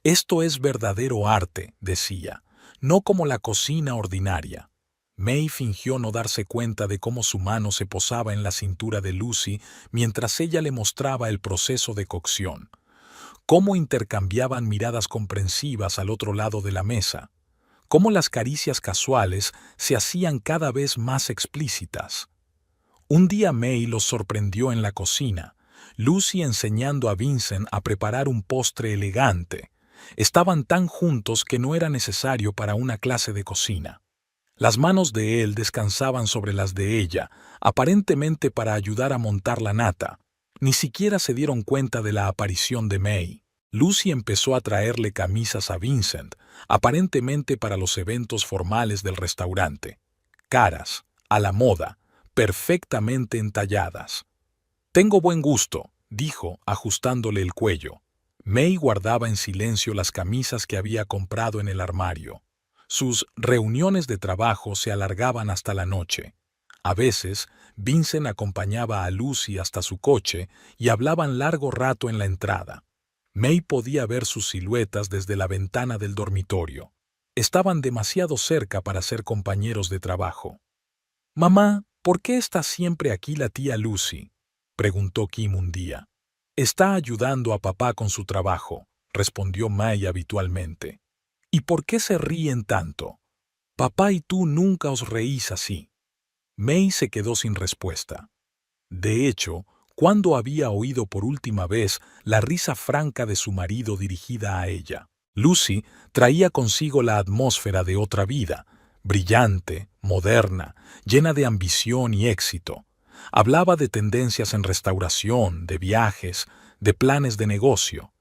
«Esto es verdadero arte», decía, «no como la cocina ordinaria». May fingió no darse cuenta de cómo su mano se posaba en la cintura de Lucy mientras ella le mostraba el proceso de cocción. Cómo intercambiaban miradas comprensivas al otro lado de la mesa. Cómo las caricias casuales se hacían cada vez más explícitas. Un día May los sorprendió en la cocina, Lucy enseñando a Vincent a preparar un postre elegante. Estaban tan juntos que no era necesario para una clase de cocina. Las manos de él descansaban sobre las de ella, aparentemente para ayudar a montar la nata. Ni siquiera se dieron cuenta de la aparición de May. Lucy empezó a traerle camisas a Vincent, aparentemente para los eventos formales del restaurante. Caras, a la moda, perfectamente entalladas. «Tengo buen gusto», dijo, ajustándole el cuello. May guardaba en silencio las camisas que había comprado en el armario. Sus reuniones de trabajo se alargaban hasta la noche. A veces, Vincent acompañaba a Lucy hasta su coche y hablaban largo rato en la entrada. May podía ver sus siluetas desde la ventana del dormitorio. Estaban demasiado cerca para ser compañeros de trabajo. «Mamá, ¿por qué está siempre aquí la tía Lucy?», preguntó Kim un día. «Está ayudando a papá con su trabajo», respondió May habitualmente. «¿Y por qué se ríen tanto? Papá y tú nunca os reís así». May se quedó sin respuesta. De hecho, cuando había oído por última vez la risa franca de su marido dirigida a ella? Lucy traía consigo la atmósfera de otra vida, brillante, moderna, llena de ambición y éxito. Hablaba de tendencias en restauración, de viajes, de planes de negocio.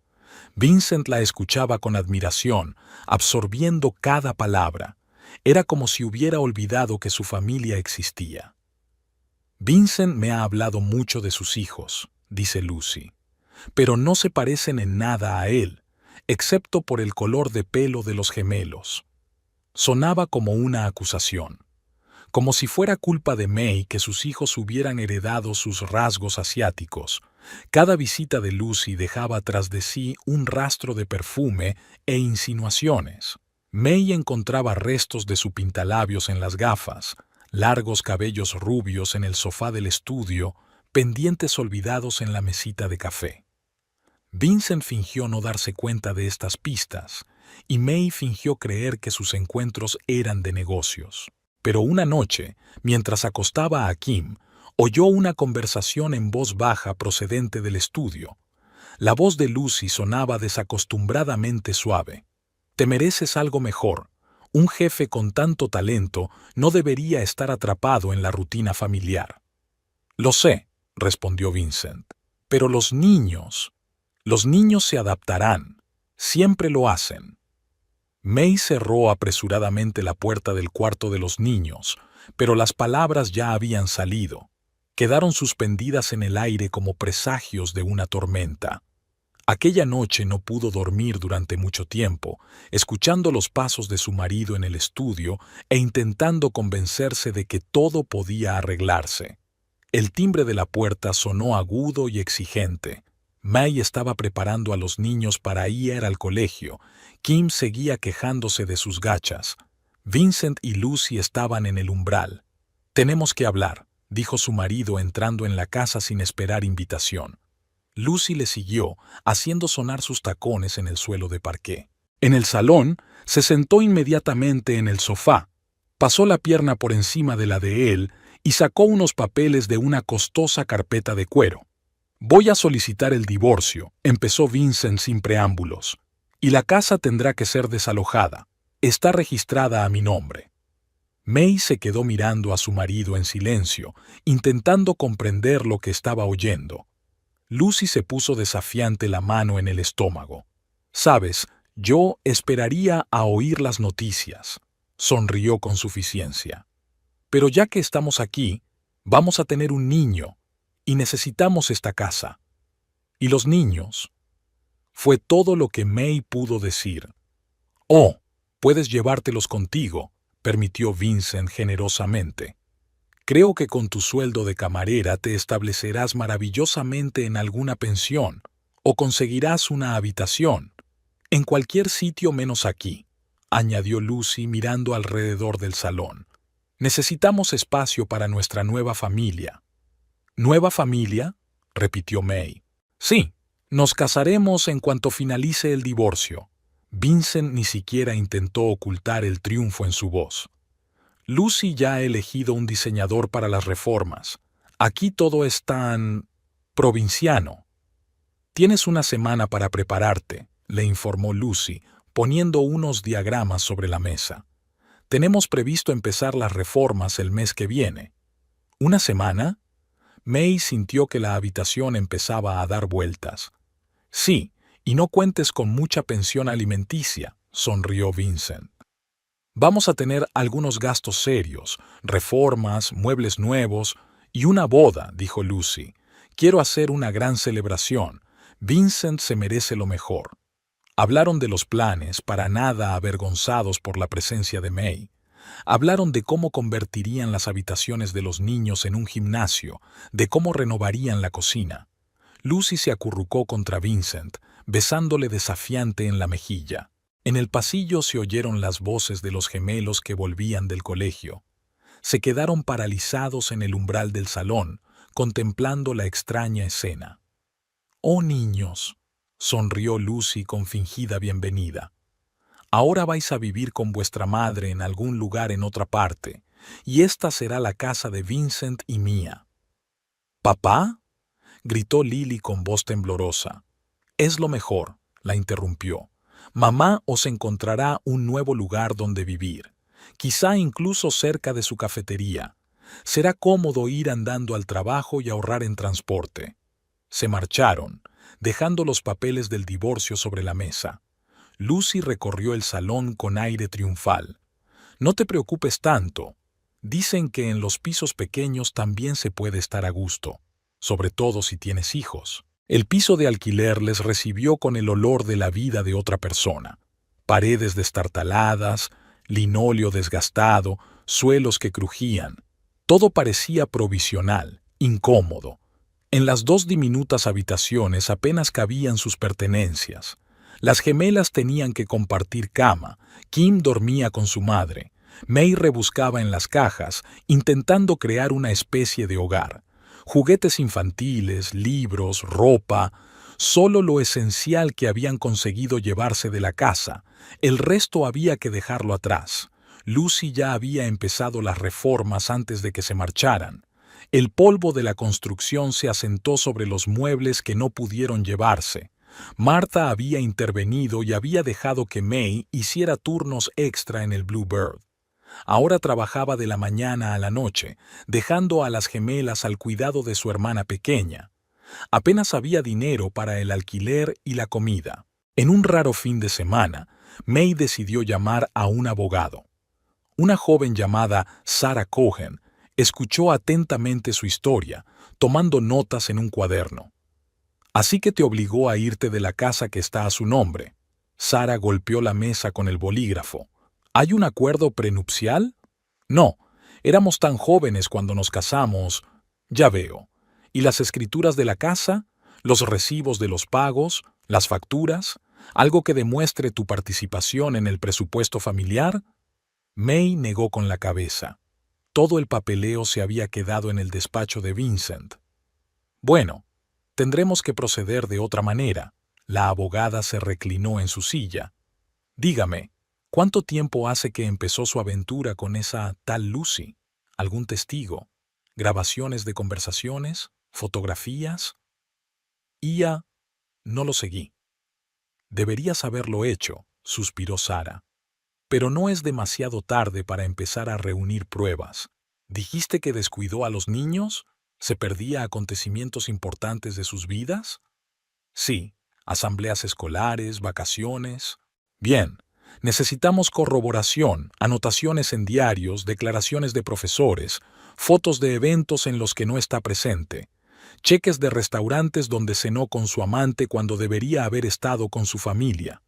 Vincent la escuchaba con admiración, absorbiendo cada palabra. Era como si hubiera olvidado que su familia existía. «Vincent me ha hablado mucho de sus hijos», dice Lucy, «pero no se parecen en nada a él, excepto por el color de pelo de los gemelos». Sonaba como una acusación, como si fuera culpa de May que sus hijos hubieran heredado sus rasgos asiáticos. Cada visita de Lucy dejaba tras de sí un rastro de perfume e insinuaciones. May encontraba restos de su pintalabios en las gafas, largos cabellos rubios en el sofá del estudio, pendientes olvidados en la mesita de café. Vincent fingió no darse cuenta de estas pistas, y May fingió creer que sus encuentros eran de negocios. Pero una noche, mientras acostaba a Kim, oyó una conversación en voz baja procedente del estudio. La voz de Lucy sonaba desacostumbradamente suave. «Te mereces algo mejor. Un jefe con tanto talento no debería estar atrapado en la rutina familiar». «Lo sé», respondió Vincent, «pero los niños se adaptarán. Siempre lo hacen». May cerró apresuradamente la puerta del cuarto de los niños, pero las palabras ya habían salido. Quedaron suspendidas en el aire como presagios de una tormenta. Aquella noche no pudo dormir durante mucho tiempo, escuchando los pasos de su marido en el estudio e intentando convencerse de que todo podía arreglarse. El timbre de la puerta sonó agudo y exigente. May estaba preparando a los niños para ir al colegio. Kim seguía quejándose de sus gachas. Vincent y Lucy estaban en el umbral. «Tenemos que hablar», dijo su marido entrando en la casa sin esperar invitación. Lucy le siguió, haciendo sonar sus tacones en el suelo de parqué. En el salón, se sentó inmediatamente en el sofá, pasó la pierna por encima de la de él y sacó unos papeles de una costosa carpeta de cuero. «Voy a solicitar el divorcio», empezó Vincent sin preámbulos, «y la casa tendrá que ser desalojada. Está registrada a mi nombre». May se quedó mirando a su marido en silencio, intentando comprender lo que estaba oyendo. Lucy se puso desafiante la mano en el estómago. «Sabes, yo esperaría a oír las noticias», sonrió con suficiencia. «Pero ya que estamos aquí, vamos a tener un niño, y necesitamos esta casa. ¿Y los niños?». Fue todo lo que May pudo decir. «Oh, puedes llevártelos contigo», permitió Vincent generosamente. «Creo que con tu sueldo de camarera te establecerás maravillosamente en alguna pensión o conseguirás una habitación. En cualquier sitio menos aquí», añadió Lucy mirando alrededor del salón. «Necesitamos espacio para nuestra nueva familia». «¿Nueva familia?», repitió May. «Sí, nos casaremos en cuanto finalice el divorcio». Vincent ni siquiera intentó ocultar el triunfo en su voz. «Lucy ya ha elegido un diseñador para las reformas. Aquí todo es tan provinciano». «Tienes una semana para prepararte», le informó Lucy, poniendo unos diagramas sobre la mesa. «Tenemos previsto empezar las reformas el mes que viene». «¿Una semana?». May sintió que la habitación empezaba a dar vueltas. «Sí, y no cuentes con mucha pensión alimenticia», sonrió Vincent. «Vamos a tener algunos gastos serios, reformas, muebles nuevos y una boda», dijo Lucy. «Quiero hacer una gran celebración. Vincent se merece lo mejor». Hablaron de los planes, para nada avergonzados por la presencia de May. Hablaron de cómo convertirían las habitaciones de los niños en un gimnasio, de cómo renovarían la cocina. Lucy se acurrucó contra Vincent, besándole desafiante en la mejilla. En el pasillo se oyeron las voces de los gemelos que volvían del colegio. Se quedaron paralizados en el umbral del salón, contemplando la extraña escena. «Oh, niños», sonrió Lucy con fingida bienvenida. «Ahora vais a vivir con vuestra madre en algún lugar en otra parte, y esta será la casa de Vincent y mía». «¿Papá?», gritó Lily con voz temblorosa. «Es lo mejor», la interrumpió. «Mamá os encontrará un nuevo lugar donde vivir, quizá incluso cerca de su cafetería. Será cómodo ir andando al trabajo y ahorrar en transporte». Se marcharon, dejando los papeles del divorcio sobre la mesa. Lucy recorrió el salón con aire triunfal. «No te preocupes tanto. Dicen que en los pisos pequeños también se puede estar a gusto, sobre todo si tienes hijos». El piso de alquiler les recibió con el olor de la vida de otra persona. Paredes destartaladas, linóleo desgastado, suelos que crujían. Todo parecía provisional, incómodo. En las 2 diminutas habitaciones apenas cabían sus pertenencias. Las gemelas tenían que compartir cama, Kim dormía con su madre, May rebuscaba en las cajas, intentando crear una especie de hogar. Juguetes infantiles, libros, ropa, solo lo esencial que habían conseguido llevarse de la casa, el resto había que dejarlo atrás. Lucy ya había empezado las reformas antes de que se marcharan. El polvo de la construcción se asentó sobre los muebles que no pudieron llevarse. Martha había intervenido y había dejado que May hiciera turnos extra en el Bluebird. Ahora trabajaba de la mañana a la noche, dejando a las gemelas al cuidado de su hermana pequeña. Apenas había dinero para el alquiler y la comida. En un raro fin de semana, May decidió llamar a un abogado. Una joven llamada Sarah Cohen escuchó atentamente su historia, tomando notas en un cuaderno. «Así que te obligó a irte de la casa que está a su nombre». Sarah golpeó la mesa con el bolígrafo. «¿Hay un acuerdo prenupcial?» «No, éramos tan jóvenes cuando nos casamos». «Ya veo. ¿Y las escrituras de la casa? ¿Los recibos de los pagos? ¿Las facturas? ¿Algo que demuestre tu participación en el presupuesto familiar?» May negó con la cabeza. Todo el papeleo se había quedado en el despacho de Vincent. «Bueno, tendremos que proceder de otra manera». La abogada se reclinó en su silla. «Dígame, ¿cuánto tiempo hace que empezó su aventura con esa tal Lucy? ¿Algún testigo? ¿Grabaciones de conversaciones? ¿Fotografías?» «Ya no lo seguí». «Deberías haberlo hecho», suspiró Sarah. «Pero no es demasiado tarde para empezar a reunir pruebas. ¿Dijiste que descuidó a los niños? ¿Se perdía acontecimientos importantes de sus vidas?» «Sí, asambleas escolares, vacaciones». «Bien, necesitamos corroboración, anotaciones en diarios, declaraciones de profesores, fotos de eventos en los que no está presente, cheques de restaurantes donde cenó con su amante cuando debería haber estado con su familia».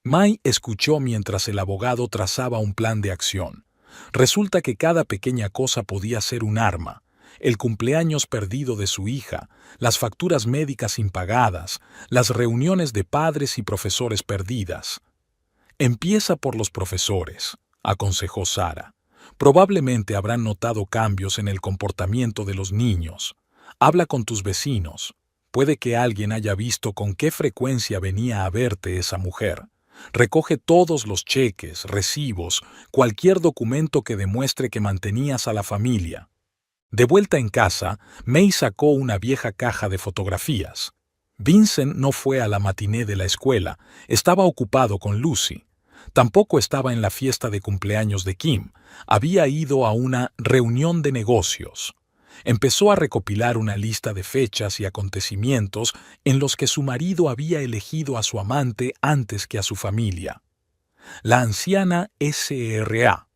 May escuchó mientras el abogado trazaba un plan de acción. Resulta que cada pequeña cosa podía ser un arma. El cumpleaños perdido de su hija, las facturas médicas impagadas, las reuniones de padres y profesores perdidas. «Empieza por los profesores», aconsejó Sarah. «Probablemente habrán notado cambios en el comportamiento de los niños. Habla con tus vecinos. Puede que alguien haya visto con qué frecuencia venía a verte esa mujer. Recoge todos los cheques, recibos, cualquier documento que demuestre que mantenías a la familia». De vuelta en casa, May sacó una vieja caja de fotografías. Vincent no fue a la matiné de la escuela, estaba ocupado con Lucy. Tampoco estaba en la fiesta de cumpleaños de Kim, había ido a una reunión de negocios. Empezó a recopilar una lista de fechas y acontecimientos en los que su marido había elegido a su amante antes que a su familia. La anciana S.R.A.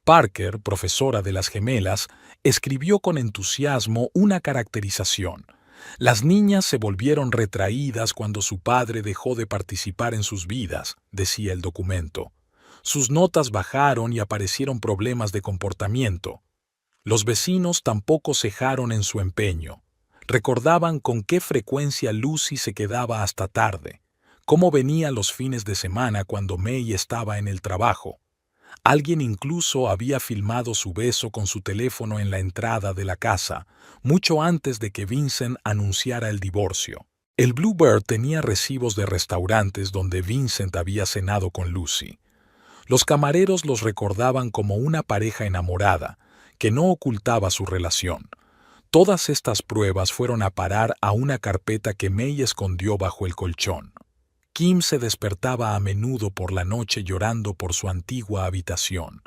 Parker, profesora de las gemelas, escribió con entusiasmo una caracterización. «Las niñas se volvieron retraídas cuando su padre dejó de participar en sus vidas», decía el documento. Sus notas bajaron y aparecieron problemas de comportamiento. Los vecinos tampoco cejaron en su empeño. Recordaban con qué frecuencia Lucy se quedaba hasta tarde, cómo venía los fines de semana cuando May estaba en el trabajo. Alguien incluso había filmado su beso con su teléfono en la entrada de la casa, mucho antes de que Vincent anunciara el divorcio. El Bluebird tenía recibos de restaurantes donde Vincent había cenado con Lucy. Los camareros los recordaban como una pareja enamorada, que no ocultaba su relación. Todas estas pruebas fueron a parar a una carpeta que May escondió bajo el colchón. Kim se despertaba a menudo por la noche llorando por su antigua habitación.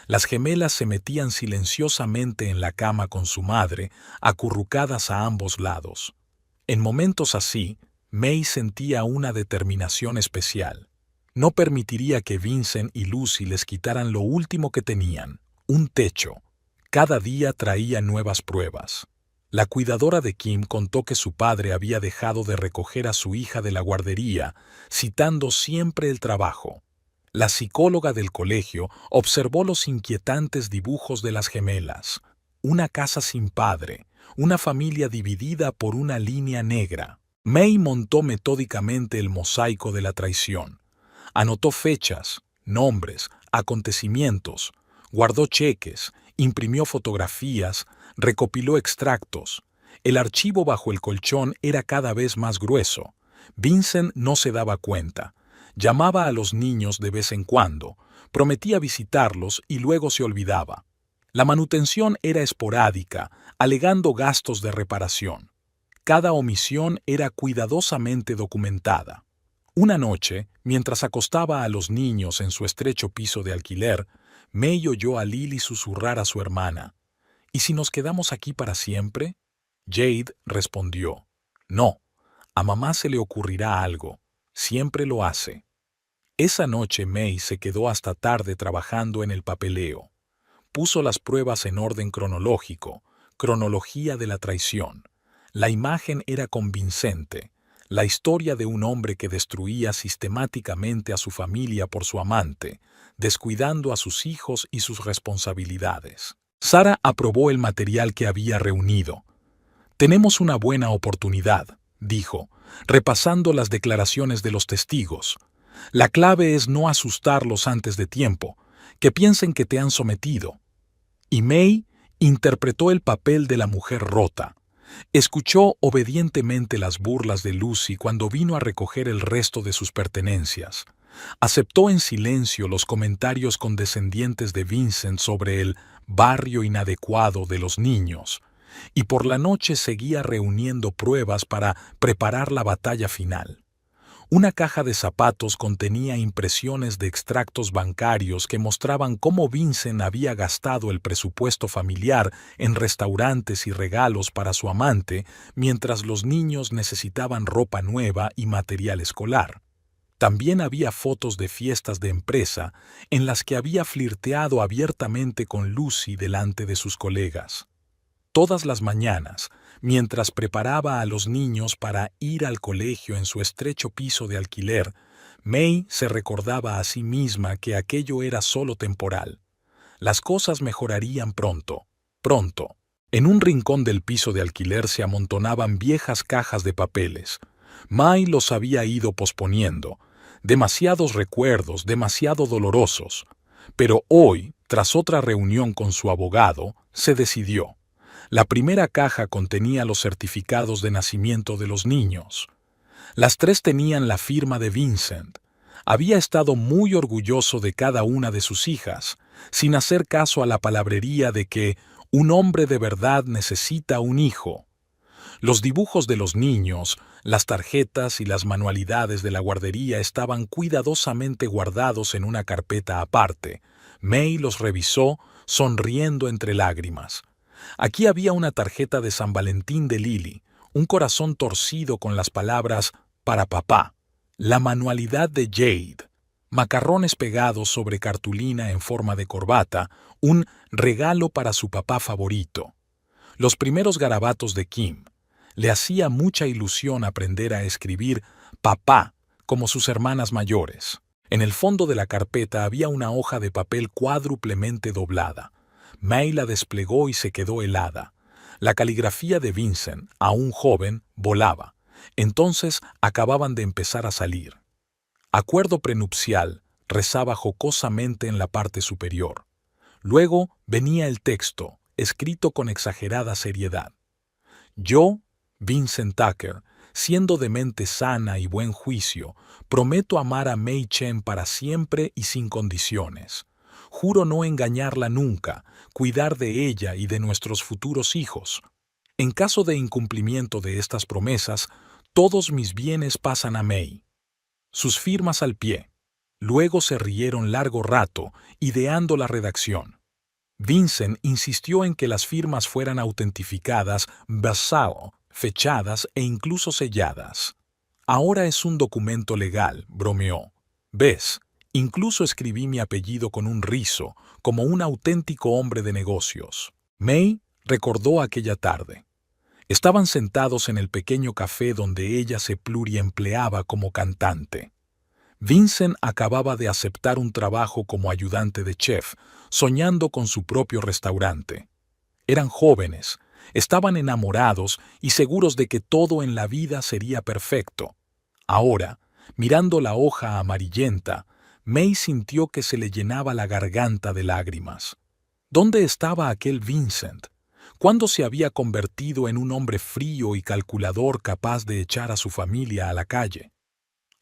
Las gemelas se metían silenciosamente en la cama con su madre, acurrucadas a ambos lados. En momentos así, May sentía una determinación especial. No permitiría que Vincent y Lucy les quitaran lo último que tenían, un techo. Cada día traía nuevas pruebas. La cuidadora de Kim contó que su padre había dejado de recoger a su hija de la guardería, citando siempre el trabajo. La psicóloga del colegio observó los inquietantes dibujos de las gemelas. Una casa sin padre, una familia dividida por una línea negra. May montó metódicamente el mosaico de la traición. Anotó fechas, nombres, acontecimientos, guardó cheques, imprimió fotografías, recopiló extractos. El archivo bajo el colchón era cada vez más grueso. Vincent no se daba cuenta. Llamaba a los niños de vez en cuando, prometía visitarlos y luego se olvidaba. La manutención era esporádica, alegando gastos de reparación. Cada omisión era cuidadosamente documentada. Una noche, mientras acostaba a los niños en su estrecho piso de alquiler, May oyó a Lily susurrar a su hermana. ¿Y si nos quedamos aquí para siempre? Jade respondió. No, a mamá se le ocurrirá algo. Siempre lo hace. Esa noche May se quedó hasta tarde trabajando en el papeleo. Puso las pruebas en orden cronológico, cronología de la traición. La imagen era convincente. La historia de un hombre que destruía sistemáticamente a su familia por su amante, descuidando a sus hijos y sus responsabilidades. Sara aprobó el material que había reunido. «Tenemos una buena oportunidad», dijo, repasando las declaraciones de los testigos. «La clave es no asustarlos antes de tiempo, que piensen que te han sometido». Y May interpretó el papel de la mujer rota. Escuchó obedientemente las burlas de Lucy cuando vino a recoger el resto de sus pertenencias. Aceptó en silencio los comentarios condescendientes de Vincent sobre el barrio inadecuado de los niños, y por la noche seguía reuniendo pruebas para preparar la batalla final. Una caja de zapatos contenía impresiones de extractos bancarios que mostraban cómo Vincent había gastado el presupuesto familiar en restaurantes y regalos para su amante, mientras los niños necesitaban ropa nueva y material escolar. También había fotos de fiestas de empresa en las que había flirteado abiertamente con Lucy delante de sus colegas. Todas las mañanas, mientras preparaba a los niños para ir al colegio en su estrecho piso de alquiler, May se recordaba a sí misma que aquello era solo temporal. Las cosas mejorarían pronto, pronto. En un rincón del piso de alquiler se amontonaban viejas cajas de papeles. May los había ido posponiendo. Demasiados recuerdos, demasiado dolorosos. Pero hoy, tras otra reunión con su abogado, se decidió. La primera caja contenía los certificados de nacimiento de los niños. Las tres tenían la firma de Vincent. Había estado muy orgulloso de cada una de sus hijas, sin hacer caso a la palabrería de que un hombre de verdad necesita un hijo. Los dibujos de los niños, las tarjetas y las manualidades de la guardería estaban cuidadosamente guardados en una carpeta aparte. May los revisó, sonriendo entre lágrimas. Aquí había una tarjeta de San Valentín de Lily, un corazón torcido con las palabras «para papá», la manualidad de Jade, macarrones pegados sobre cartulina en forma de corbata, un regalo para su papá favorito. Los primeros garabatos de Kim. Le hacía mucha ilusión aprender a escribir «papá» como sus hermanas mayores. En el fondo de la carpeta había una hoja de papel cuádruplemente doblada. May la desplegó y se quedó helada. La caligrafía de Vincent, aún joven, volaba. Entonces acababan de empezar a salir. Acuerdo prenupcial, rezaba jocosamente en la parte superior. Luego venía el texto, escrito con exagerada seriedad. Yo, Vincent Tucker, siendo de mente sana y buen juicio, prometo amar a May Chen para siempre y sin condiciones. Juro no engañarla nunca, cuidar de ella y de nuestros futuros hijos. En caso de incumplimiento de estas promesas, todos mis bienes pasan a May. Sus firmas al pie. Luego se rieron largo rato, ideando la redacción. Vincent insistió en que las firmas fueran autentificadas, basado, fechadas e incluso selladas. Ahora es un documento legal, bromeó. ¿Ves? Incluso escribí mi apellido con un rizo, como un auténtico hombre de negocios. May recordó aquella tarde. Estaban sentados en el pequeño café donde ella se pluriempleaba como cantante. Vincent acababa de aceptar un trabajo como ayudante de chef, soñando con su propio restaurante. Eran jóvenes, estaban enamorados y seguros de que todo en la vida sería perfecto. Ahora, mirando la hoja amarillenta, May sintió que se le llenaba la garganta de lágrimas. ¿Dónde estaba aquel Vincent? ¿Cuándo se había convertido en un hombre frío y calculador capaz de echar a su familia a la calle?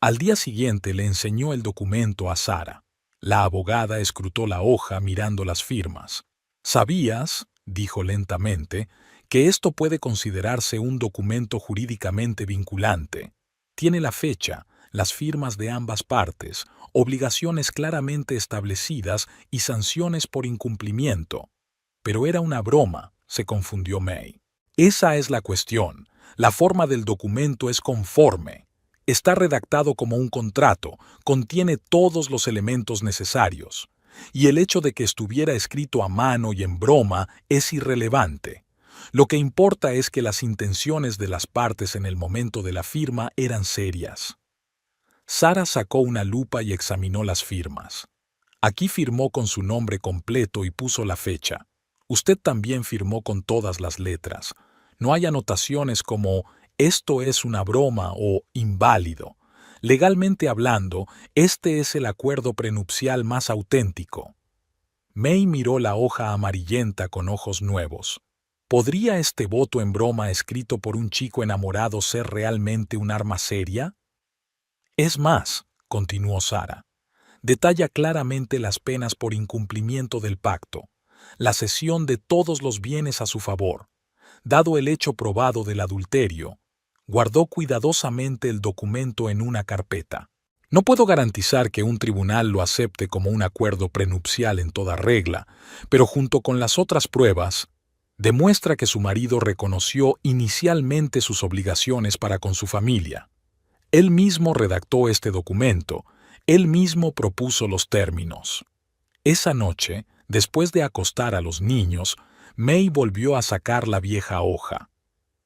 Al día siguiente le enseñó el documento a Sara. La abogada escrutó la hoja mirando las firmas. «¿Sabías», dijo lentamente, «que esto puede considerarse un documento jurídicamente vinculante? Tiene la fecha, las firmas de ambas partes, obligaciones claramente establecidas y sanciones por incumplimiento». Pero era una broma, se confundió May. Esa es la cuestión. La forma del documento es conforme. Está redactado como un contrato, contiene todos los elementos necesarios. Y el hecho de que estuviera escrito a mano y en broma es irrelevante. Lo que importa es que las intenciones de las partes en el momento de la firma eran serias. Sara sacó una lupa y examinó las firmas. Aquí firmó con su nombre completo y puso la fecha. Usted también firmó con todas las letras. No hay anotaciones como «esto es una broma» o «inválido». Legalmente hablando, este es el acuerdo prenupcial más auténtico. May miró la hoja amarillenta con ojos nuevos. ¿Podría este voto en broma escrito por un chico enamorado ser realmente un arma seria? Es más, continuó Sara, detalla claramente las penas por incumplimiento del pacto, la cesión de todos los bienes a su favor. Dado el hecho probado del adulterio, guardó cuidadosamente el documento en una carpeta. No puedo garantizar que un tribunal lo acepte como un acuerdo prenupcial en toda regla, pero junto con las otras pruebas, demuestra que su marido reconoció inicialmente sus obligaciones para con su familia. Él mismo redactó este documento, él mismo propuso los términos. Esa noche, después de acostar a los niños, May volvió a sacar la vieja hoja.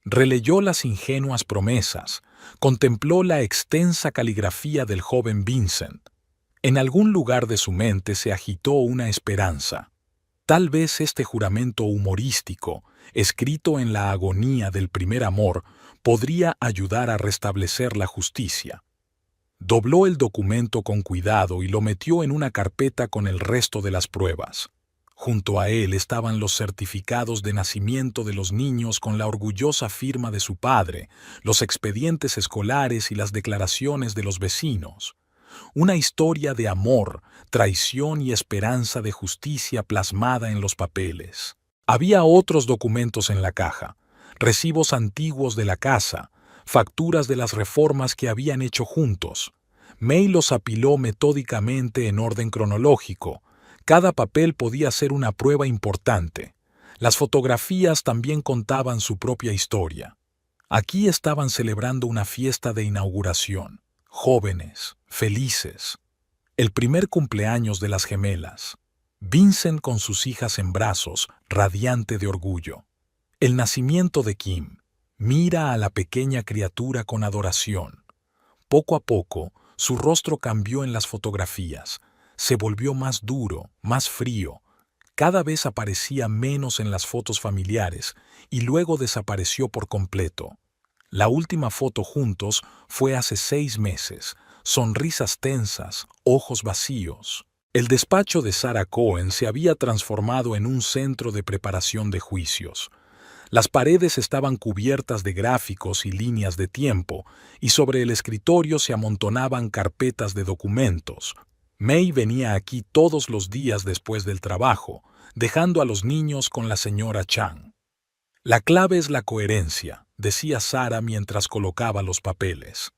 Releyó las ingenuas promesas, contempló la extensa caligrafía del joven Vincent. En algún lugar de su mente se agitó una esperanza. Tal vez este juramento humorístico, escrito en la agonía del primer amor, podría ayudar a restablecer la justicia. Dobló el documento con cuidado y lo metió en una carpeta con el resto de las pruebas. Junto a él estaban los certificados de nacimiento de los niños con la orgullosa firma de su padre, los expedientes escolares y las declaraciones de los vecinos. Una historia de amor, traición y esperanza de justicia plasmada en los papeles. Había otros documentos en la caja, recibos antiguos de la casa, facturas de las reformas que habían hecho juntos. May los apiló metódicamente en orden cronológico. Cada papel podía ser una prueba importante. Las fotografías también contaban su propia historia. Aquí estaban celebrando una fiesta de inauguración. Jóvenes, felices. El primer cumpleaños de las gemelas. Vincent con sus hijas en brazos, radiante de orgullo. El nacimiento de Kim. Mira a la pequeña criatura con adoración. Poco a poco, Su rostro cambió en las fotografías. Se volvió más duro, más frío. Cada vez aparecía menos en las fotos familiares y luego desapareció por completo. La última foto juntos fue hace 6 meses. Sonrisas tensas, ojos vacíos. El despacho de Sarah Cohen se había transformado en un centro de preparación de juicios. Las paredes estaban cubiertas de gráficos y líneas de tiempo, y sobre el escritorio se amontonaban carpetas de documentos. May venía aquí todos los días después del trabajo, dejando a los niños con la señora Chang. La clave es la coherencia, decía Sarah mientras colocaba los papeles.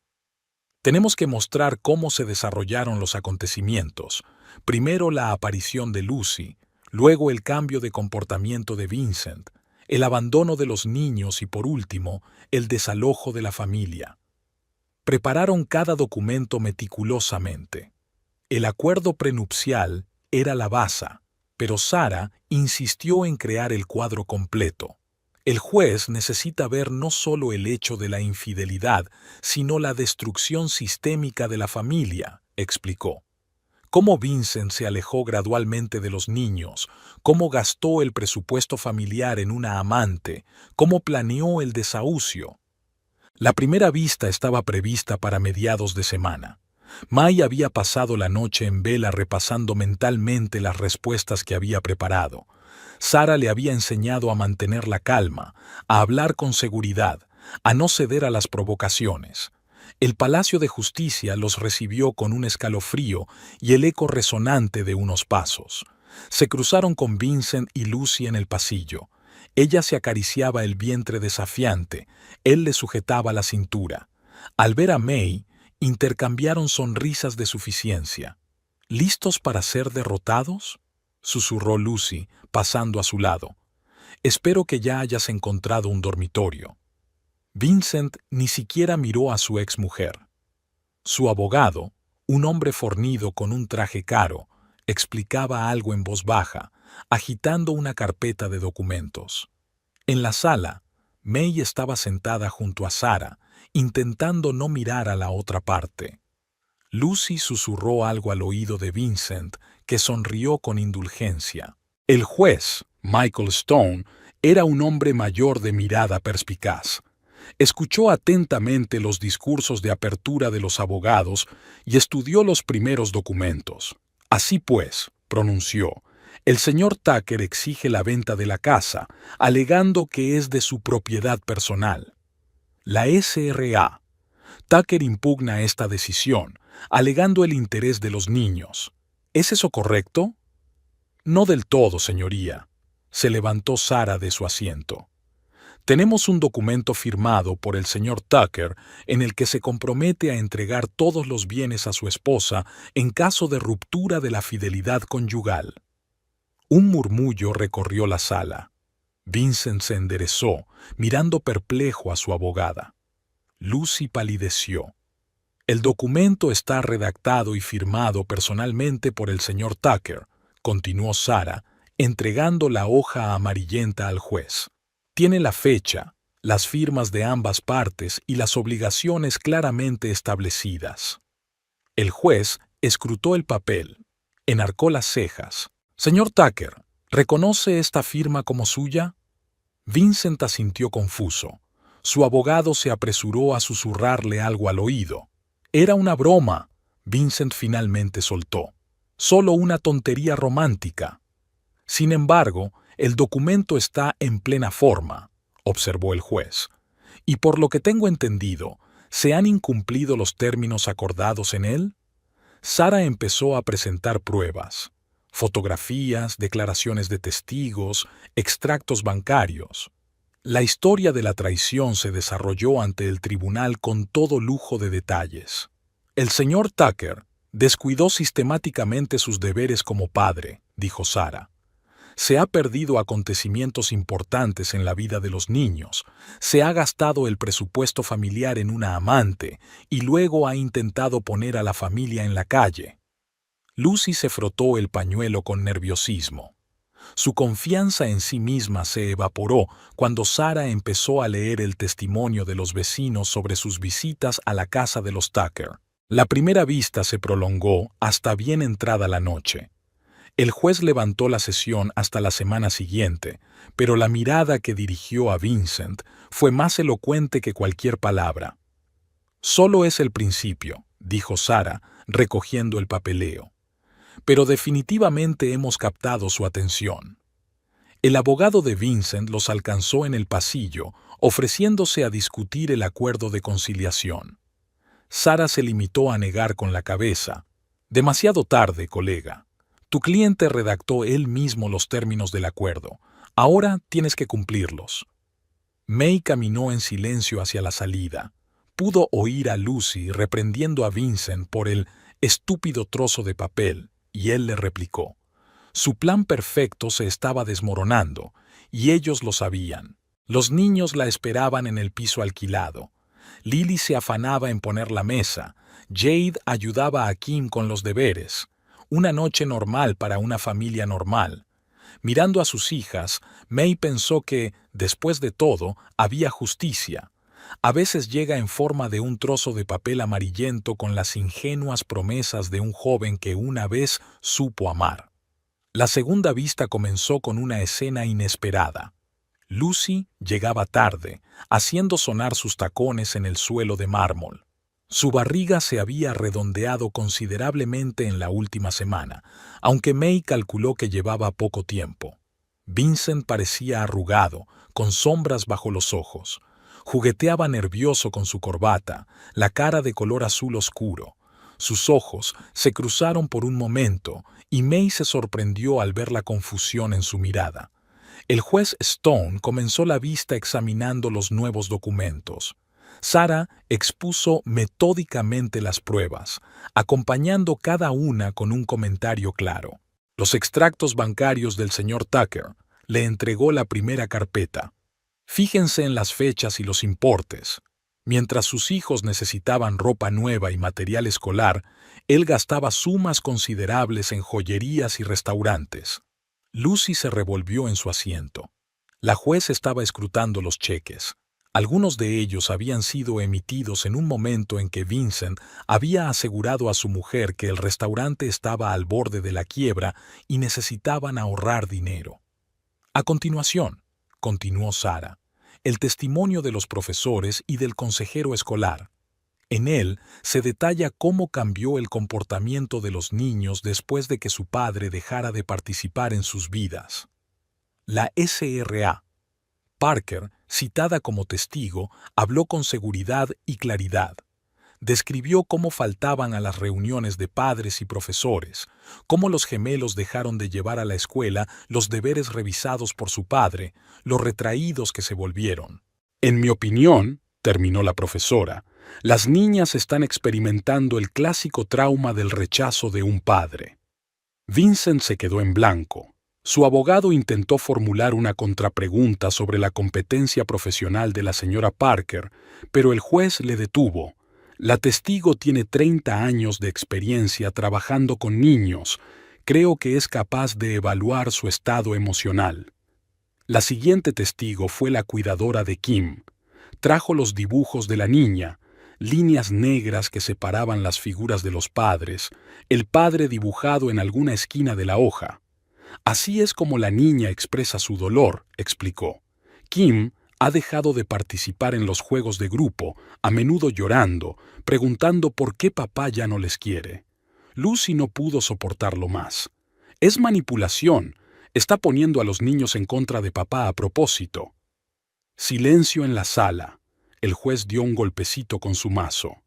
Tenemos que mostrar cómo se desarrollaron los acontecimientos. Primero la aparición de Lucy, luego el cambio de comportamiento de Vincent, el abandono de los niños y, por último, el desalojo de la familia. Prepararon cada documento meticulosamente. El acuerdo prenupcial era la base, pero Sarah insistió en crear el cuadro completo. El juez necesita ver no solo el hecho de la infidelidad, sino la destrucción sistémica de la familia, explicó. Cómo Vincent se alejó gradualmente de los niños, cómo gastó el presupuesto familiar en una amante, cómo planeó el desahucio. La primera vista estaba prevista para mediados de semana. May había pasado la noche en vela repasando mentalmente las respuestas que había preparado. Sarah le había enseñado a mantener la calma, a hablar con seguridad, a no ceder a las provocaciones. El Palacio de Justicia los recibió con un escalofrío y el eco resonante de unos pasos. Se cruzaron con Vincent y Lucy en el pasillo. Ella se acariciaba el vientre desafiante, él le sujetaba la cintura. Al ver a May, intercambiaron sonrisas de suficiencia. ¿Listos para ser derrotados?, susurró Lucy, pasando a su lado. Espero que ya hayas encontrado un dormitorio. Vincent ni siquiera miró a su exmujer. Su abogado, un hombre fornido con un traje caro, explicaba algo en voz baja, agitando una carpeta de documentos. En la sala, May estaba sentada junto a Sarah, intentando no mirar a la otra parte. Lucy susurró algo al oído de Vincent, que sonrió con indulgencia. El juez, Michael Stone, era un hombre mayor de mirada perspicaz. Escuchó atentamente los discursos de apertura de los abogados y estudió los primeros documentos. Así pues, pronunció, el señor Tucker exige la venta de la casa, alegando que es de su propiedad personal. La SRA. Tucker impugna esta decisión, alegando el interés de los niños. ¿Es eso correcto? No del todo, señoría. Se levantó Sarah de su asiento. Tenemos un documento firmado por el señor Tucker en el que se compromete a entregar todos los bienes a su esposa en caso de ruptura de la fidelidad conyugal. Un murmullo recorrió la sala. Vincent se enderezó, mirando perplejo a su abogada. Lucy palideció. El documento está redactado y firmado personalmente por el señor Tucker, continuó Sarah, entregando la hoja amarillenta al juez. Tiene la fecha, las firmas de ambas partes y las obligaciones claramente establecidas. El juez escrutó el papel, enarcó las cejas. Señor Tucker, ¿reconoce esta firma como suya? Vincent asintió confuso. Su abogado se apresuró a susurrarle algo al oído. Era una broma, Vincent finalmente soltó. Solo una tontería romántica. Sin embargo, el documento está en plena forma, observó el juez. Y por lo que tengo entendido, ¿se han incumplido los términos acordados en él? Sarah empezó a presentar pruebas. Fotografías, declaraciones de testigos, extractos bancarios. La historia de la traición se desarrolló ante el tribunal con todo lujo de detalles. El señor Tucker descuidó sistemáticamente sus deberes como padre, dijo Sarah. Se ha perdido acontecimientos importantes en la vida de los niños, se ha gastado el presupuesto familiar en una amante y luego ha intentado poner a la familia en la calle. Lucy se frotó el pañuelo con nerviosismo. Su confianza en sí misma se evaporó cuando Sarah empezó a leer el testimonio de los vecinos sobre sus visitas a la casa de los Tucker. La primera vista se prolongó hasta bien entrada la noche. El juez levantó la sesión hasta la semana siguiente, pero la mirada que dirigió a Vincent fue más elocuente que cualquier palabra. «Solo es el principio», dijo Sarah, recogiendo el papeleo. «Pero definitivamente hemos captado su atención». El abogado de Vincent los alcanzó en el pasillo, ofreciéndose a discutir el acuerdo de conciliación. Sarah se limitó a negar con la cabeza. «Demasiado tarde, colega. Tu cliente redactó él mismo los términos del acuerdo. Ahora tienes que cumplirlos». May caminó en silencio hacia la salida. Pudo oír a Lucy reprendiendo a Vincent por el estúpido trozo de papel, y él le replicó. Su plan perfecto se estaba desmoronando, y ellos lo sabían. Los niños la esperaban en el piso alquilado. Lily se afanaba en poner la mesa. Jade ayudaba a Kim con los deberes. Una noche normal para una familia normal. Mirando a sus hijas, May pensó que, después de todo, había justicia. A veces llega en forma de un trozo de papel amarillento con las ingenuas promesas de un joven que una vez supo amar. La segunda vista comenzó con una escena inesperada. Lucy llegaba tarde, haciendo sonar sus tacones en el suelo de mármol. Su barriga se había redondeado considerablemente en la última semana, aunque May calculó que llevaba poco tiempo. Vincent parecía arrugado, con sombras bajo los ojos. Jugueteaba nervioso con su corbata, la cara de color azul oscuro. Sus ojos se cruzaron por un momento y May se sorprendió al ver la confusión en su mirada. El juez Stone comenzó la vista examinando los nuevos documentos. Sarah expuso metódicamente las pruebas, acompañando cada una con un comentario claro. Los extractos bancarios del señor Tucker. Le entregó la primera carpeta. Fíjense en las fechas y los importes. Mientras sus hijos necesitaban ropa nueva y material escolar, él gastaba sumas considerables en joyerías y restaurantes. Lucy se revolvió en su asiento. La juez estaba escrutando los cheques. Algunos de ellos habían sido emitidos en un momento en que Vincent había asegurado a su mujer que el restaurante estaba al borde de la quiebra y necesitaban ahorrar dinero. A continuación, continuó Sarah, el testimonio de los profesores y del consejero escolar. En él se detalla cómo cambió el comportamiento de los niños después de que su padre dejara de participar en sus vidas. La SRA. Parker, citada como testigo, habló con seguridad y claridad. Describió cómo faltaban a las reuniones de padres y profesores, cómo los gemelos dejaron de llevar a la escuela los deberes revisados por su padre, lo retraídos que se volvieron. En mi opinión, terminó la profesora, las niñas están experimentando el clásico trauma del rechazo de un padre. Vincent se quedó en blanco. Su abogado intentó formular una contrapregunta sobre la competencia profesional de la señora Parker, pero el juez le detuvo. La testigo tiene 30 años de experiencia trabajando con niños. Creo que es capaz de evaluar su estado emocional. La siguiente testigo fue la cuidadora de Kim. Trajo los dibujos de la niña, líneas negras que separaban las figuras de los padres, el padre dibujado en alguna esquina de la hoja. Así es como la niña expresa su dolor, explicó. Kim ha dejado de participar en los juegos de grupo, a menudo llorando, preguntando por qué papá ya no les quiere. Lucy no pudo soportarlo más. Es manipulación. Está poniendo a los niños en contra de papá a propósito. Silencio en la sala. El juez dio un golpecito con su mazo.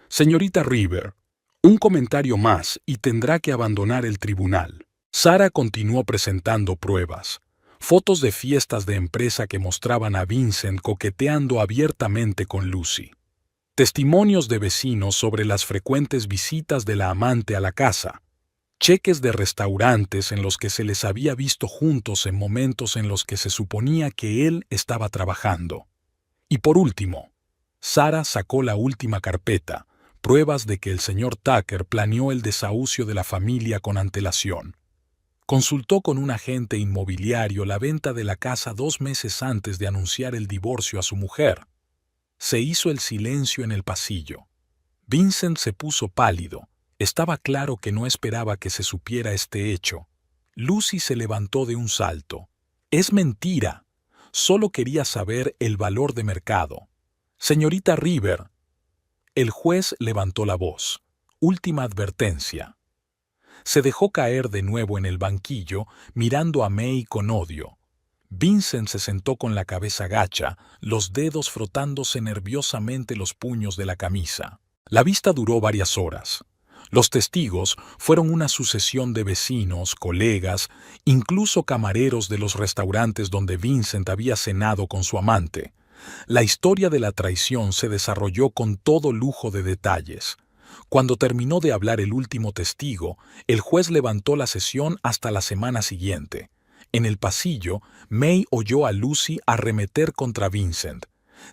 Señorita River, un comentario más y tendrá que abandonar el tribunal. Sarah continuó presentando pruebas. Fotos de fiestas de empresa que mostraban a Vincent coqueteando abiertamente con Lucy. Testimonios de vecinos sobre las frecuentes visitas de la amante a la casa. Cheques de restaurantes en los que se les había visto juntos en momentos en los que se suponía que él estaba trabajando. Y por último, Sarah sacó la última carpeta, pruebas de que el señor Tucker planeó el desahucio de la familia con antelación. Consultó con un agente inmobiliario la venta de la casa 2 meses antes de anunciar el divorcio a su mujer. Se hizo el silencio en el pasillo. Vincent se puso pálido. Estaba claro que no esperaba que se supiera este hecho. Lucy se levantó de un salto. «Es mentira. Solo quería saber el valor de mercado». «Señorita River». El juez levantó la voz. «Última advertencia». Se dejó caer de nuevo en el banquillo, mirando a May con odio. Vincent se sentó con la cabeza gacha, los dedos frotándose nerviosamente los puños de la camisa. La vista duró varias horas. Los testigos fueron una sucesión de vecinos, colegas, incluso camareros de los restaurantes donde Vincent había cenado con su amante. La historia de la traición se desarrolló con todo lujo de detalles. Cuando terminó de hablar el último testigo, el juez levantó la sesión hasta la semana siguiente. En el pasillo, May oyó a Lucy arremeter contra Vincent.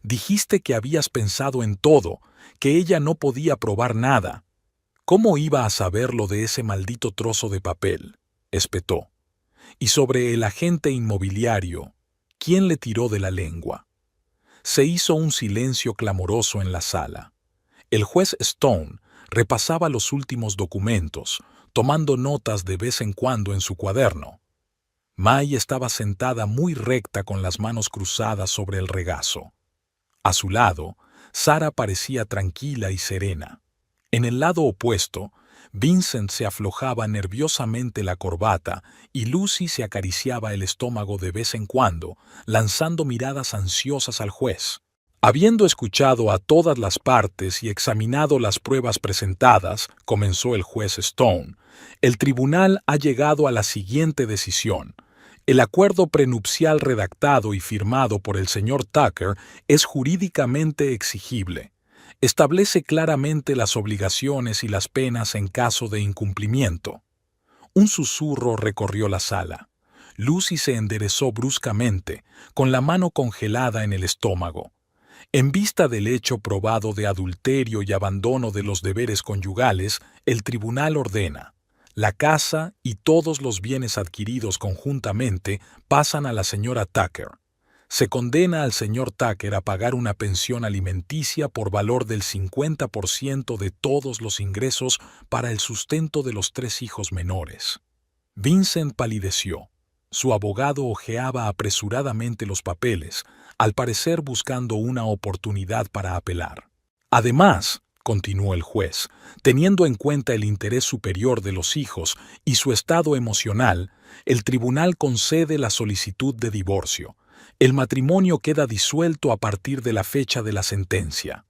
«Dijiste que habías pensado en todo, que ella no podía probar nada». «¿Cómo iba a saberlo de ese maldito trozo de papel?», espetó. «Y sobre el agente inmobiliario, ¿quién le tiró de la lengua?». Se hizo un silencio clamoroso en la sala. El juez Stone repasaba los últimos documentos, tomando notas de vez en cuando en su cuaderno. May estaba sentada muy recta con las manos cruzadas sobre el regazo. A su lado, Sarah parecía tranquila y serena. En el lado opuesto, Vincent se aflojaba nerviosamente la corbata y Lucy se acariciaba el estómago de vez en cuando, lanzando miradas ansiosas al juez. «Habiendo escuchado a todas las partes y examinado las pruebas presentadas», comenzó el juez Stone, «el tribunal ha llegado a la siguiente decisión. El acuerdo prenupcial redactado y firmado por el señor Tucker es jurídicamente exigible. Establece claramente las obligaciones y las penas en caso de incumplimiento». Un susurro recorrió la sala. Lucy se enderezó bruscamente, con la mano congelada en el estómago. «En vista del hecho probado de adulterio y abandono de los deberes conyugales, el tribunal ordena: la casa y todos los bienes adquiridos conjuntamente pasan a la señora Tucker. Se condena al señor Tucker a pagar una pensión alimenticia por valor del 50% de todos los ingresos para el sustento de los 3 hijos menores». Vincent palideció. Su abogado hojeaba apresuradamente los papeles, al parecer buscando una oportunidad para apelar. «Además», continuó el juez, «teniendo en cuenta el interés superior de los hijos y su estado emocional, el tribunal concede la solicitud de divorcio. El matrimonio queda disuelto a partir de la fecha de la sentencia».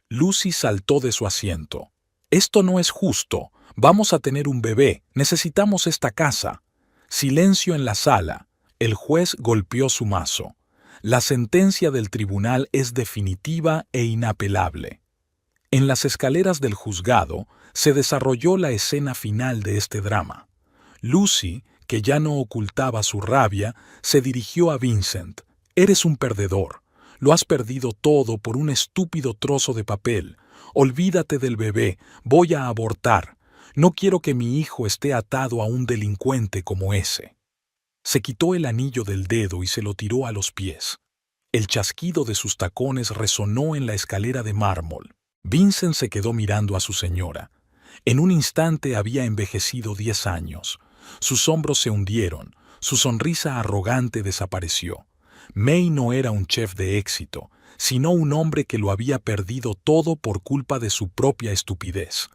Lucy saltó de su asiento. «Esto no es justo. Vamos a tener un bebé. Necesitamos esta casa». Silencio en la sala. El juez golpeó su mazo. «La sentencia del tribunal es definitiva e inapelable». En las escaleras del juzgado se desarrolló la escena final de este drama. Lucy, que ya no ocultaba su rabia, se dirigió a Vincent. «Eres un perdedor. Lo has perdido todo por un estúpido trozo de papel. Olvídate del bebé. Voy a abortar. No quiero que mi hijo esté atado a un delincuente como ese». Se quitó el anillo del dedo y se lo tiró a los pies. El chasquido de sus tacones resonó en la escalera de mármol. Vincent se quedó mirando a su señora. En un instante había envejecido 10 años. Sus hombros se hundieron, su sonrisa arrogante desapareció. May no era un chef de éxito, sino un hombre que lo había perdido todo por culpa de su propia estupidez.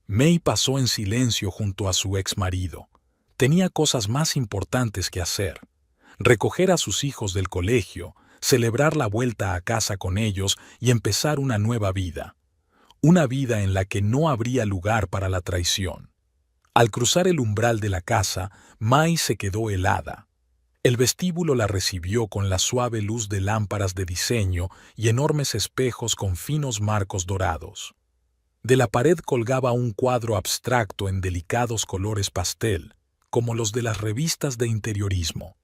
May pasó en silencio junto a su exmarido. Tenía cosas más importantes que hacer: recoger a sus hijos del colegio, celebrar la vuelta a casa con ellos y empezar una nueva vida. Una vida en la que no habría lugar para la traición. Al cruzar el umbral de la casa, May se quedó helada. El vestíbulo la recibió con la suave luz de lámparas de diseño y enormes espejos con finos marcos dorados. De la pared colgaba un cuadro abstracto en delicados colores pastel, como los de las revistas de interiorismo.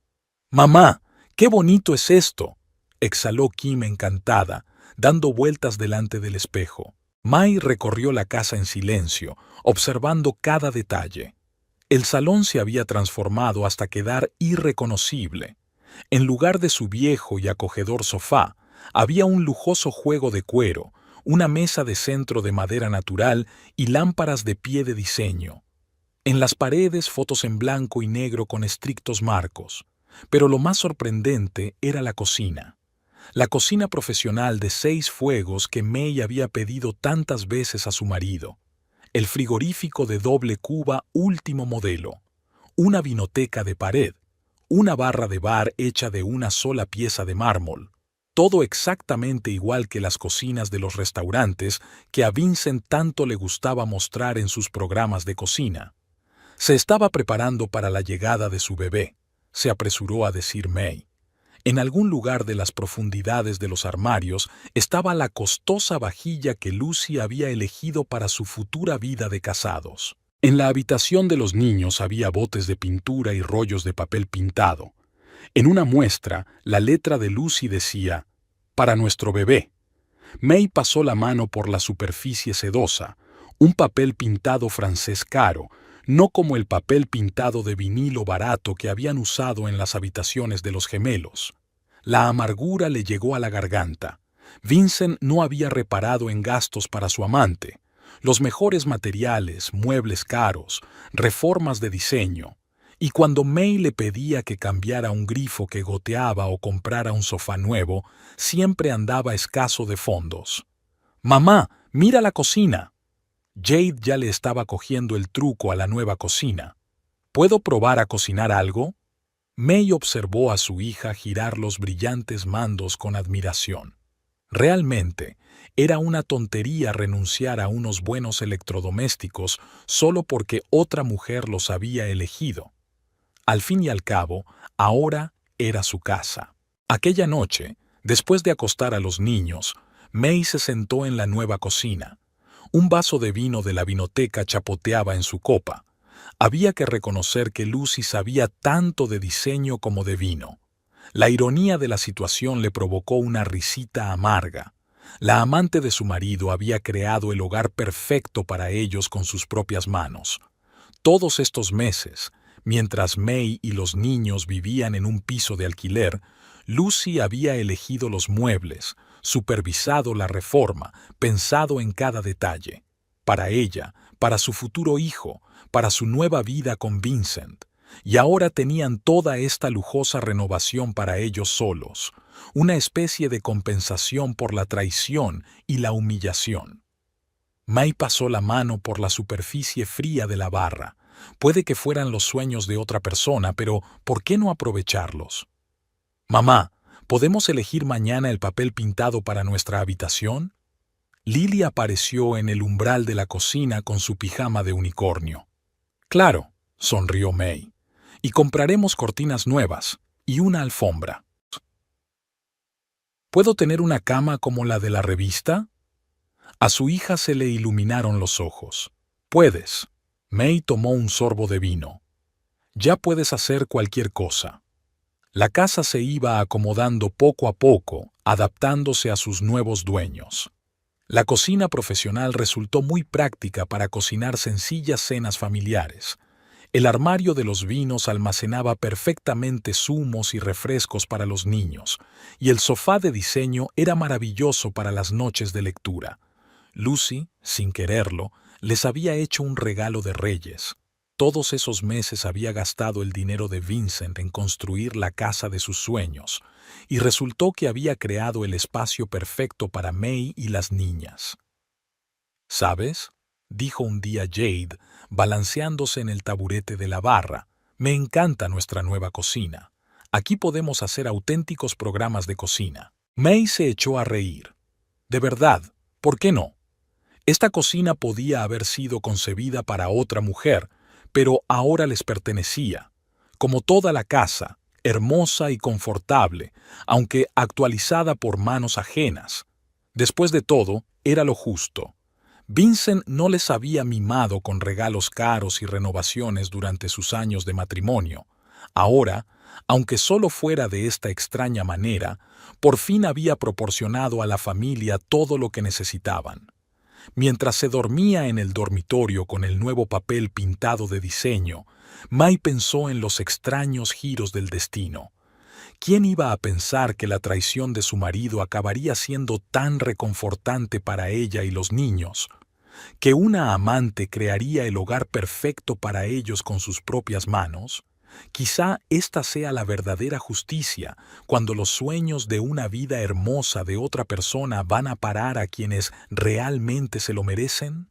«¡Mamá! ¡Qué bonito es esto!», exhaló Kim encantada, dando vueltas delante del espejo. May recorrió la casa en silencio, observando cada detalle. El salón se había transformado hasta quedar irreconocible. En lugar de su viejo y acogedor sofá, había un lujoso juego de cuero, una mesa de centro de madera natural y lámparas de pie de diseño. En las paredes, fotos en blanco y negro con estrictos marcos. Pero lo más sorprendente era la cocina. La cocina profesional de 6 fuegos que May había pedido tantas veces a su marido. El frigorífico de doble cuba último modelo. Una vinoteca de pared. Una barra de bar hecha de una sola pieza de mármol. Todo exactamente igual que las cocinas de los restaurantes que a Vincent tanto le gustaba mostrar en sus programas de cocina. Se estaba preparando para la llegada de su bebé, se apresuró a decir May. En algún lugar de las profundidades de los armarios estaba la costosa vajilla que Lucy había elegido para su futura vida de casados. En la habitación de los niños había botes de pintura y rollos de papel pintado. En una muestra, la letra de Lucy decía, «Para nuestro bebé». May pasó la mano por la superficie sedosa, un papel pintado francés caro, no como el papel pintado de vinilo barato que habían usado en las habitaciones de los gemelos. La amargura le llegó a la garganta. Vincent no había reparado en gastos para su amante. Los mejores materiales, muebles caros, reformas de diseño. Y cuando May le pedía que cambiara un grifo que goteaba o comprara un sofá nuevo, siempre andaba escaso de fondos. «Mamá, mira la cocina». Jade ya le estaba cogiendo el truco a la nueva cocina. ¿Puedo probar a cocinar algo? May observó a su hija girar los brillantes mandos con admiración. Realmente, era una tontería renunciar a unos buenos electrodomésticos solo porque otra mujer los había elegido. Al fin y al cabo, ahora era su casa. Aquella noche, después de acostar a los niños, May se sentó en la nueva cocina. Un vaso de vino de la vinoteca chapoteaba en su copa. Había que reconocer que Lucy sabía tanto de diseño como de vino. La ironía de la situación le provocó una risita amarga. La amante de su marido había creado el hogar perfecto para ellos con sus propias manos. Todos estos meses, mientras May y los niños vivían en un piso de alquiler, Lucy había elegido los muebles, supervisado la reforma, pensado en cada detalle. Para ella, para su futuro hijo, para su nueva vida con Vincent. Y ahora tenían toda esta lujosa renovación para ellos solos, una especie de compensación por la traición y la humillación. May pasó la mano por la superficie fría de la barra. Puede que fueran los sueños de otra persona, pero ¿por qué no aprovecharlos? «Mamá, ¿podemos elegir mañana el papel pintado para nuestra habitación?» Lily apareció en el umbral de la cocina con su pijama de unicornio. «Claro», sonrió May, «y compraremos cortinas nuevas y una alfombra». «¿Puedo tener una cama como la de la revista?» A su hija se le iluminaron los ojos. «Puedes». May tomó un sorbo de vino. «Ya puedes hacer cualquier cosa». La casa se iba acomodando poco a poco, adaptándose a sus nuevos dueños. La cocina profesional resultó muy práctica para cocinar sencillas cenas familiares. El armario de los vinos almacenaba perfectamente zumos y refrescos para los niños, y el sofá de diseño era maravilloso para las noches de lectura. Lucy, sin quererlo, les había hecho un regalo de Reyes. Todos esos meses había gastado el dinero de Vincent en construir la casa de sus sueños, y resultó que había creado el espacio perfecto para May y las niñas. «¿Sabes?», dijo un día Jade, balanceándose en el taburete de la barra, «me encanta nuestra nueva cocina. Aquí podemos hacer auténticos programas de cocina». May se echó a reír. «De verdad, ¿por qué no? Esta cocina podía haber sido concebida para otra mujer, pero ahora les pertenecía, como toda la casa, hermosa y confortable, aunque actualizada por manos ajenas. Después de todo, era lo justo. Vincent no les había mimado con regalos caros y renovaciones durante sus años de matrimonio. Ahora, aunque solo fuera de esta extraña manera, por fin había proporcionado a la familia todo lo que necesitaban. Mientras se dormía en el dormitorio con el nuevo papel pintado de diseño, May pensó en los extraños giros del destino. ¿Quién iba a pensar que la traición de su marido acabaría siendo tan reconfortante para ella y los niños? ¿Que una amante crearía el hogar perfecto para ellos con sus propias manos? Quizá esta sea la verdadera justicia, cuando los sueños de una vida hermosa de otra persona van a parar a quienes realmente se lo merecen.